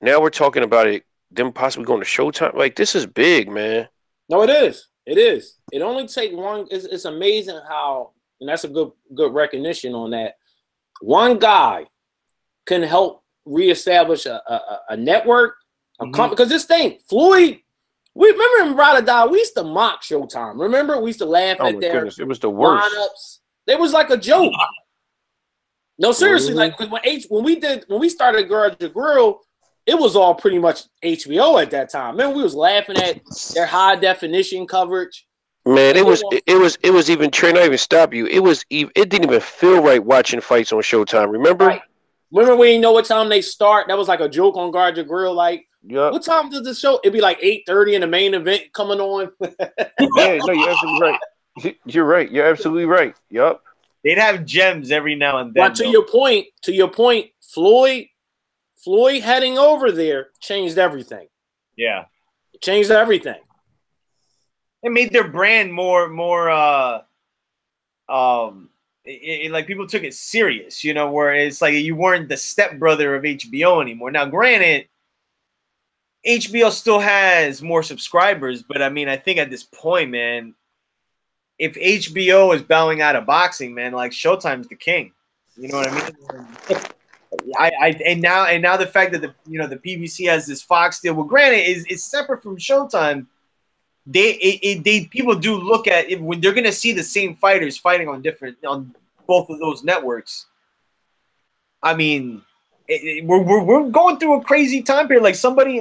Now we're talking about it, them possibly going to Showtime. Like this is big, man. No, it is. It is. It only takes one. It's amazing how, and that's a good recognition on that. One guy can help reestablish a network, because this thing, Floyd. We remember in Rada, we used to mock Showtime. Remember, we used to laugh at their goodness, it was the worst lineups. It was like a joke. No, seriously, like when we started Garage Grill, it was all pretty much HBO at that time. Remember, we was laughing at their high definition coverage. Man, it was even Trey. Not even stop you. It didn't even feel right watching fights on Showtime. Remember? Right. Remember when you know what time they start? That was like a joke on Garage Grill. Like, what time does the show? It'd be like 8:30 in the main event coming on. Yeah, no, you're absolutely right. You're right. You're absolutely right. Yup. They'd have gems every now and then. But to your point, Floyd heading over there changed everything. Yeah. It changed everything. It made their brand more like people took it serious, where it's like you weren't the stepbrother of HBO anymore. Now, granted, HBO still has more subscribers, but I mean, I think at this point, man, if HBO is bowing out of boxing, man, like Showtime's the king. You know what I mean? And now the fact that the PBC has this Fox deal, well, granted, it's separate from Showtime. People do look at it when they're gonna see the same fighters fighting on both of those networks. I mean, we're going through a crazy time period. Like somebody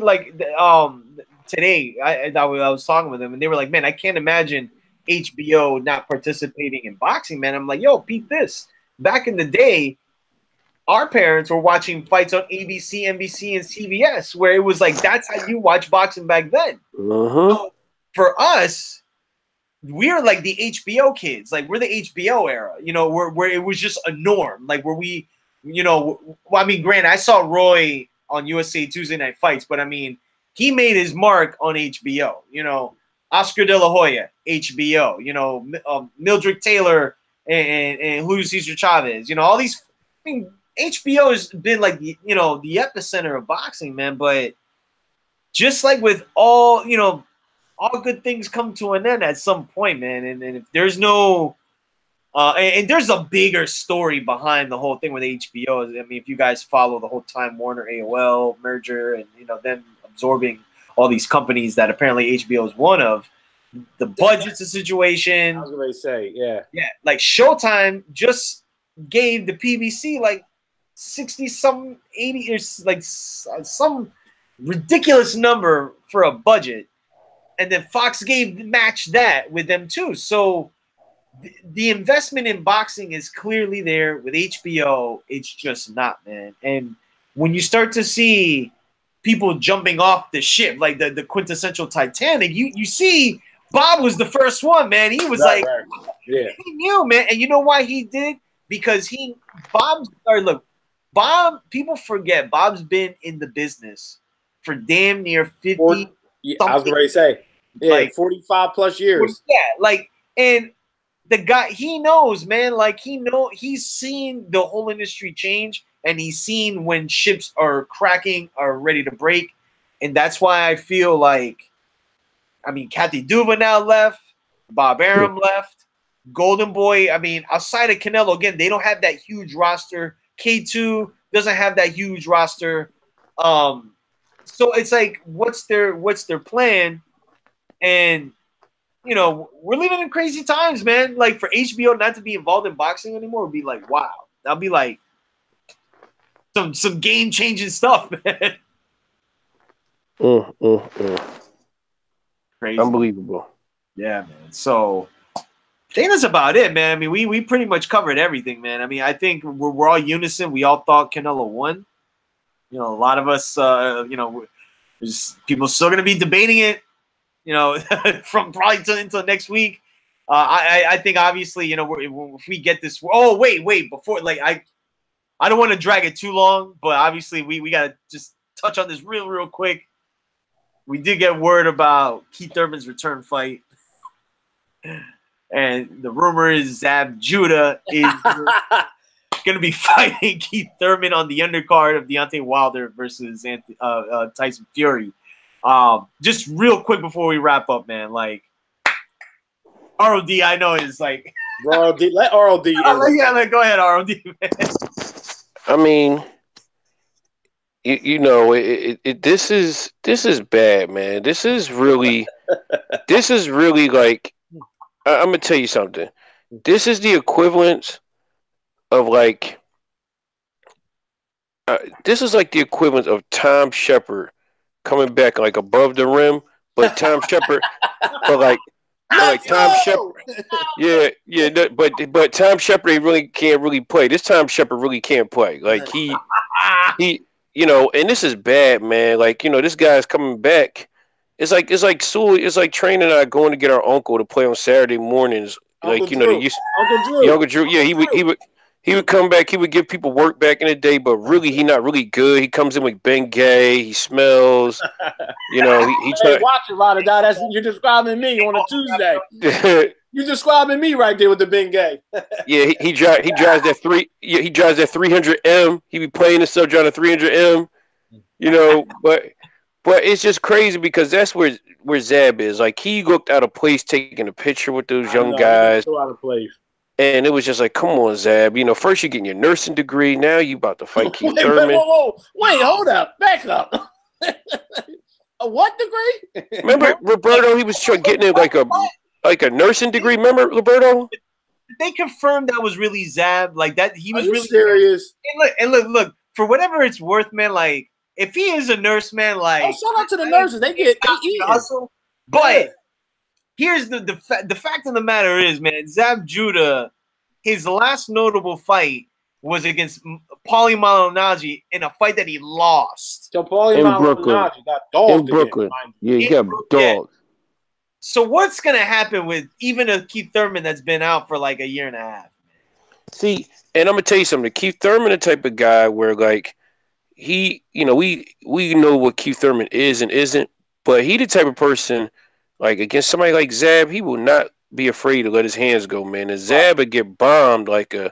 today, I was talking with them and they were like, "Man, I can't imagine HBO not participating in boxing." Man, I'm like, "Yo, peep this." Back in the day, our parents were watching fights on ABC, NBC, and CBS, where it was like that's how you watch boxing back then. So for us, we're like the HBO kids. Like we're the HBO era, where it was just a norm. Like where we, I mean, granted, I saw Roy on USA Tuesday Night Fights, but I mean, he made his mark on HBO. Oscar De La Hoya, HBO. Mildred Taylor and Julio Cesar Chavez. All these. I mean, HBO has been like the epicenter of boxing, man. But just like with all good things come to an end at some point, man. And if there's no, and there's a bigger story behind the whole thing with HBO. I mean, if you guys follow the whole Time Warner AOL merger and them absorbing all these companies that apparently HBO is one of, the budget's a situation. I was going to say, yeah. Yeah, like Showtime just gave the PBC like 60 some 80 or like some ridiculous number for a budget, and then Fox matched that with them too. So the investment in boxing is clearly there. With HBO, it's just not, man. And when you start to see people jumping off the ship like the quintessential Titanic, you see Bob was the first one, man. He was right. Yeah, he knew, man. And you know why he did? Because Bob, people forget Bob's been in the business for damn near 50. I was ready to say, yeah, like 45 plus years. Yeah, like, and the guy, he knows, man. Like, he's seen the whole industry change, and he's seen when ships are cracking, are ready to break. And that's why I feel like, I mean, Kathy Duva now left, Bob Arum left, Golden Boy. I mean, outside of Canelo, again, they don't have that huge roster. K2 doesn't have that huge roster. So it's like, what's their plan? And, you know, we're living in crazy times, man. Like, for HBO not to be involved in boxing anymore would be like, wow. That'll be like some game-changing stuff, man. Crazy. Unbelievable. Yeah, man. So I think that's about it, man. I mean, we pretty much covered everything, man. I mean, I think we're all unison. We all thought Canelo won. You know, a lot of us, you know, there's people still going to be debating it, you know, from probably until next week. I think obviously, you know, if we get this, oh wait, before, like, I don't want to drag it too long, but obviously we got to just touch on this real quick. We did get word about Keith Thurman's return fight. And the rumor is Zab Judah is going to be fighting Keith Thurman on the undercard of Deontay Wilder versus Tyson Fury. Just real quick before we wrap up, man, like, ROD, I know is like... ROD, let ROD in. Yeah, go ahead, ROD, man. I mean... You know, this is bad, man. This is really like, I'm gonna tell you something. This is the equivalent of like, this is like the equivalent of Tom Shepard coming back like above the rim, but Tom Shepard, but Tom Shepard, yeah, but Tom Shepard really can't really play. This Tom Shepard really can't play. Like he. You know, and this is bad, man. Like, you know, this guy's coming back. It's like Train and I going to get our uncle to play on Saturday mornings. Like, Uncle you know, Drew. Uncle Drew. Yeah, he would come back. He would give people work back in the day, but really, he not really good. He comes in with Bengay. He smells. You know, he hey, watch it, Ryder. That's you're describing me on a Tuesday. You describing me right there with the Bengay. Yeah, he drives that he drives that 300M. He be playing himself driving a 300M. You know, but it's just crazy because that's where Zab is. Like, he looked out of place taking a picture with those young guys. So out of place. And it was just like, come on, Zab. You know, first you're getting your nursing degree. Now you about to fight Keith Thurman. Wait, hold up. Back up. A what degree? Remember Roberto? He was getting it like a nursing degree. Remember, Roberto? They confirmed that was really Zab. Like, that he was really serious. And look, for whatever it's worth, man, like, if he is a nurse, man, like, shout out to the nurses. They hustle. But here's the fact of the matter is, man, Zab Judah, his last notable fight was against Paulie Malignaggi in a fight that he lost. So Paulie Malignaggi got dogged in Brooklyn. Yeah, he got dogged. So what's gonna happen with even a Keith Thurman that's been out for like a year and a half? See, and I'm gonna tell you something. Keith Thurman, the type of guy where like he, you know, we know what Keith Thurman is and isn't, but he the type of person like against somebody like Zab, he will not be afraid to let his hands go, man. And Zab would get bombed like a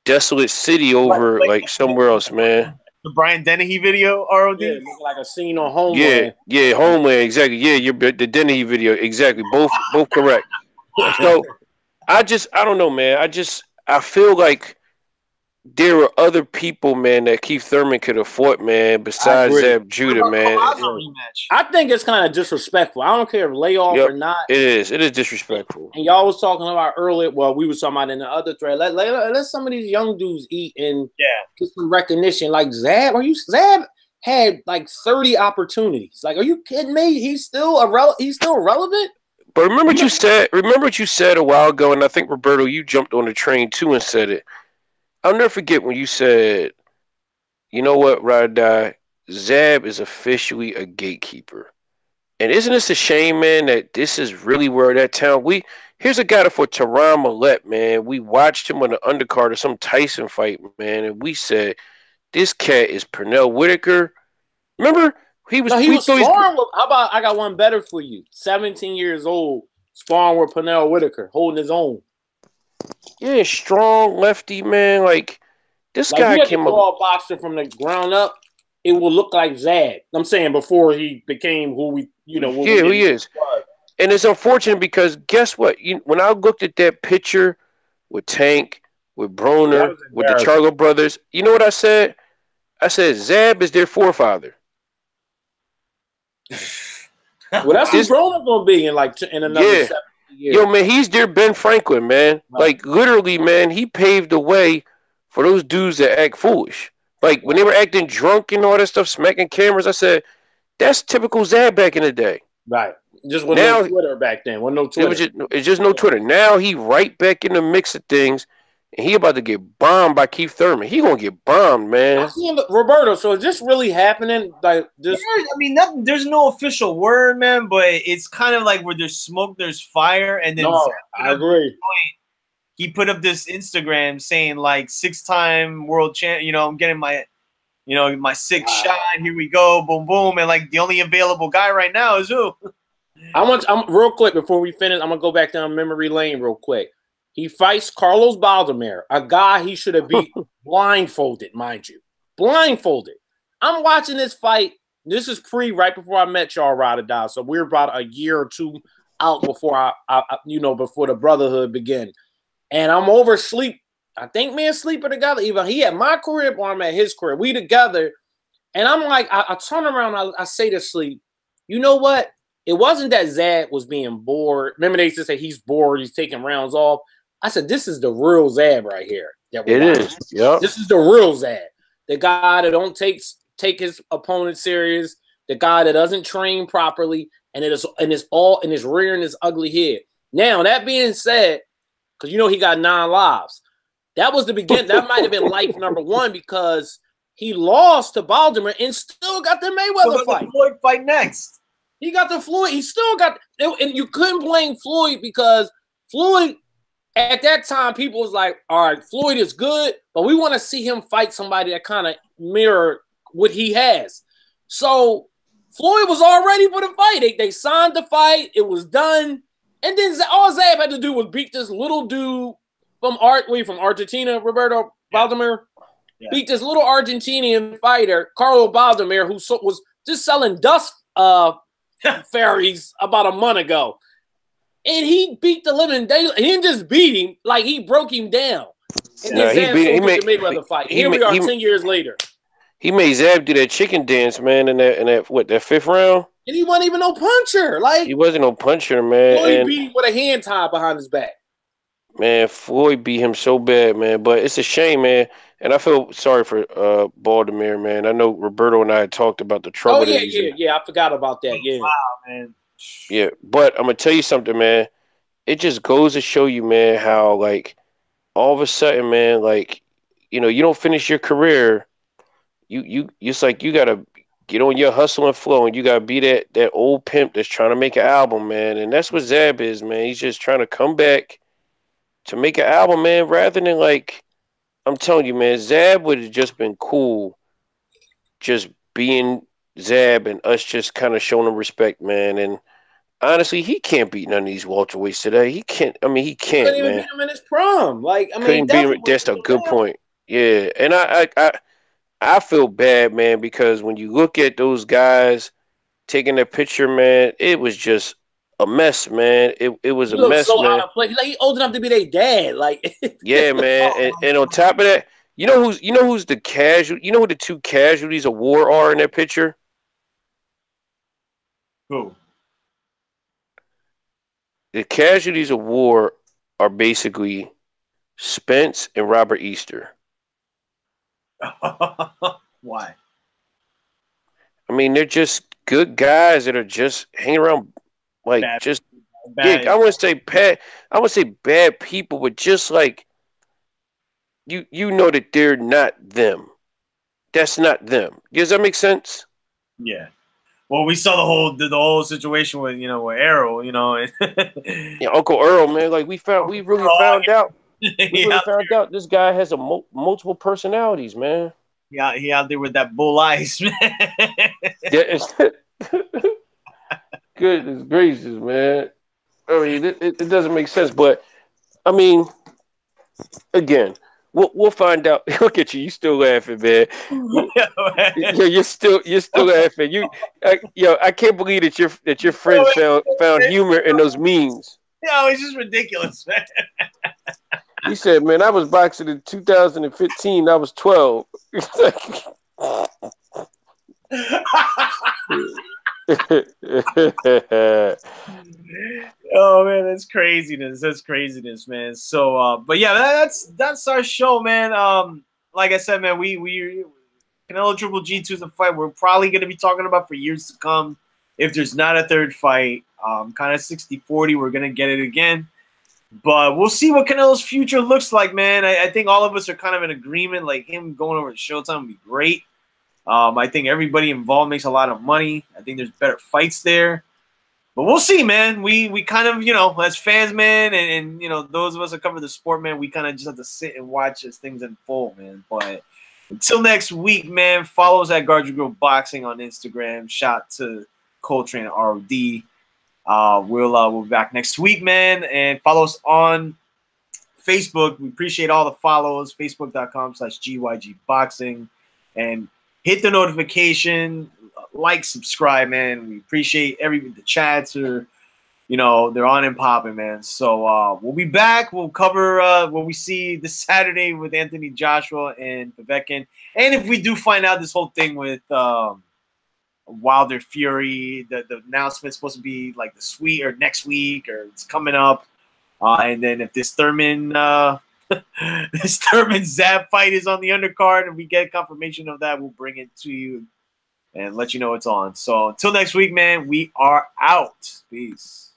desolate city over like somewhere else, man. The Brian Dennehy video, ROD? Yeah, like a scene on Homeland. Yeah, Homeland, exactly. Yeah, the Dennehy video, exactly. Both correct. So I don't know, man. I feel like there were other people, man, that Keith Thurman could have fought, man, besides Zab Judah, man. I think it's kind of disrespectful. I don't care if layoff or not. It is. It is disrespectful. And y'all was talking about earlier. Well, we was talking about in the other thread. Let some of these young dudes eat and get some recognition. Like Zab, Zab had like 30 opportunities. Like, are you kidding me? He's still relevant. But remember what you said. Remember what you said a while ago, and I think Roberto, you jumped on the train too and said it. I'll never forget when you said, "You know what, Ride Die? Zab is officially a gatekeeper." And isn't this a shame, man, that this is really where that town here's a guy for Teron Millette, man. We watched him on the undercard of some Tyson fight, man, and we said, this cat is Pernell Whitaker. Remember? He was sparring with, how about I got one better for you? 17 years old, sparring with Pernell Whitaker, holding his own. Yeah, strong lefty, man. Like, this guy came up. A boxer from the ground up, it will look like Zab. I'm saying before he became who we, who he is. And it's unfortunate because guess what? When I looked at that picture with Tank, with Broner, with the Charlo brothers, you know what I said? I said Zab is their forefather. Well, that's who Broner's gonna be in another 70 years. Yo, man, he's their Ben Franklin, man. Right. Like, literally, man, he paved the way for those dudes that act foolish. Like, when they were acting drunk and all that stuff, smacking cameras, I said, that's typical Zab back in the day. Right. Just with no Twitter back then. With no Twitter. It's just no Twitter. Now he right back in the mix of things, and he about to get bombed by Keith Thurman. He gonna get bombed, man. Roberto, so is this really happening? Like, just there's no official word, man, but it's kind of like where there's smoke, there's fire, and then I agree. He put up this Instagram saying like 6-time world champ. I'm getting my, my sixth shot. Here we go, boom, boom, and like the only available guy right now is who? I'm real quick before we finish. I'm gonna go back down memory lane real quick. He fights Carlos Baldomir, a guy he should have beat blindfolded, mind you, blindfolded. I'm watching this fight. This is right before I met y'all, Ride or Die. So we're about a year or two out before before the brotherhood began. And I'm oversleep. I think me and Sleep are together. Either he at my crib or I'm at his crib. We together. And I'm like, I turn around, I say to Sleep, you know what? It wasn't that Zab was being bored. Remember they used to say he's bored, he's taking rounds off. I said, this is the real Zab right here. It is. Yeah. This is the real Zab. The guy that don't take his opponent serious, the guy that doesn't train properly, and it's all in his rear and his ugly head. Now, that being said, because he got 9 lives. That was the beginning. That might have been life number 1 because he lost to Baldomir and still got the Mayweather fight. The Floyd fight next. He got the Floyd. He still got, and you couldn't blame Floyd because Floyd, at that time, people was like, all right, Floyd is good, but we want to see him fight somebody that kind of mirror what he has. So Floyd was all ready for the fight. They signed the fight. It was done. And then all Zab had to do was beat this little dude from Argentina, Roberto Baldomir. Yeah. Beat this little Argentinian fighter, Carlo Baldomir, who was just selling dust fairies about a month ago. And he beat the living daylight. He didn't just beat him, like he broke him down. And then Zab the Mayweather fight. Here we are 10 years later. He made Zab do that chicken dance, man, in that 5th round. And he wasn't even no puncher. Like, he wasn't no puncher, man. Floyd beat him with a hand tie behind his back. Man, Floyd beat him so bad, man. But it's a shame, man. And I feel sorry for Baldomir, man. I know Roberto and I had talked about the trouble. Yeah. I forgot about that. Yeah. Wow, man. Yeah, but I'm gonna tell you something, man. It just goes to show you, man, how like all of a sudden, man, like you don't finish your career. You it's like you gotta get on your hustle and flow, and you gotta be that old pimp that's trying to make an album, man. And that's what Zab is, man. He's just trying to come back to make an album, man, rather than like I'm telling you, man, Zab would have just been cool just being Zab and us just kind of showing him respect, man. And honestly, he can't beat none of these welterweights today. He can't. I mean, he can't, couldn't even beat him in his prom. Like, I mean, that's a good point. Yeah, and I feel bad, man, because when you look at those guys taking that picture, man, it was just a mess, man. It was a mess, man. Out of place. Like, he old enough to be their dad. Like, yeah, man. And on top of that, You know who's the casual? You know who the two casualties of war are in that picture? Who? The casualties of war are basically Spence and Robert Easter. Why? I mean, they're just good guys that are just hanging around, like Bad, just bad. I wouldn't say bad. I would say bad people, but just like you know that they're not them. That's not them. Does that make sense? Yeah. Well, we saw the whole situation with with Arrow, Yeah, Uncle Earl, man. Like we really found out. We he really out found out this guy has a multiple personalities, man. he out there with that bull ice, man. Yeah, it's goodness gracious, man. I mean, it doesn't make sense, but I mean, again, we'll find out. Look at you, you still laughing, man. Yeah, you're still laughing. I can't believe that your friends found humor in those memes. It's just ridiculous, man. He said, "Man, I was boxing in 2015. I was 12." Oh man, that's craziness. That's craziness, man. So, but yeah, that's our show, man. Like I said, man, we Canelo Triple G2 is a fight we're probably going to be talking about for years to come. If there's not a third fight, kind of 60-40, we're going to get it again. But we'll see what Canelo's future looks like, man. I think all of us are kind of in agreement. Like him going over to Showtime would be great. I think everybody involved makes a lot of money. I think there's better fights there. But we'll see, man. We kind of, as fans, man, and those of us that cover the sport, man, we kind of just have to sit and watch as things unfold, man. But until next week, man, follow us at Guard Grill Boxing on Instagram. Shout to Coltrane ROD. We'll be back next week, man, and follow us on Facebook. We appreciate all the follows. Facebook.com/GYG Boxing, and hit the notification, like, subscribe, man. We appreciate the chats are, they're on and popping, man. So we'll be back. We'll cover what we see this Saturday with Anthony Joshua and Povetkin, and if we do find out this whole thing with Wilder Fury, the announcement's supposed to be like next week, or it's coming up. And then if this Thurman Zab fight is on the undercard and we get confirmation of that, we'll bring it to you and let you know it's on. So until next week, man, we are out. Peace.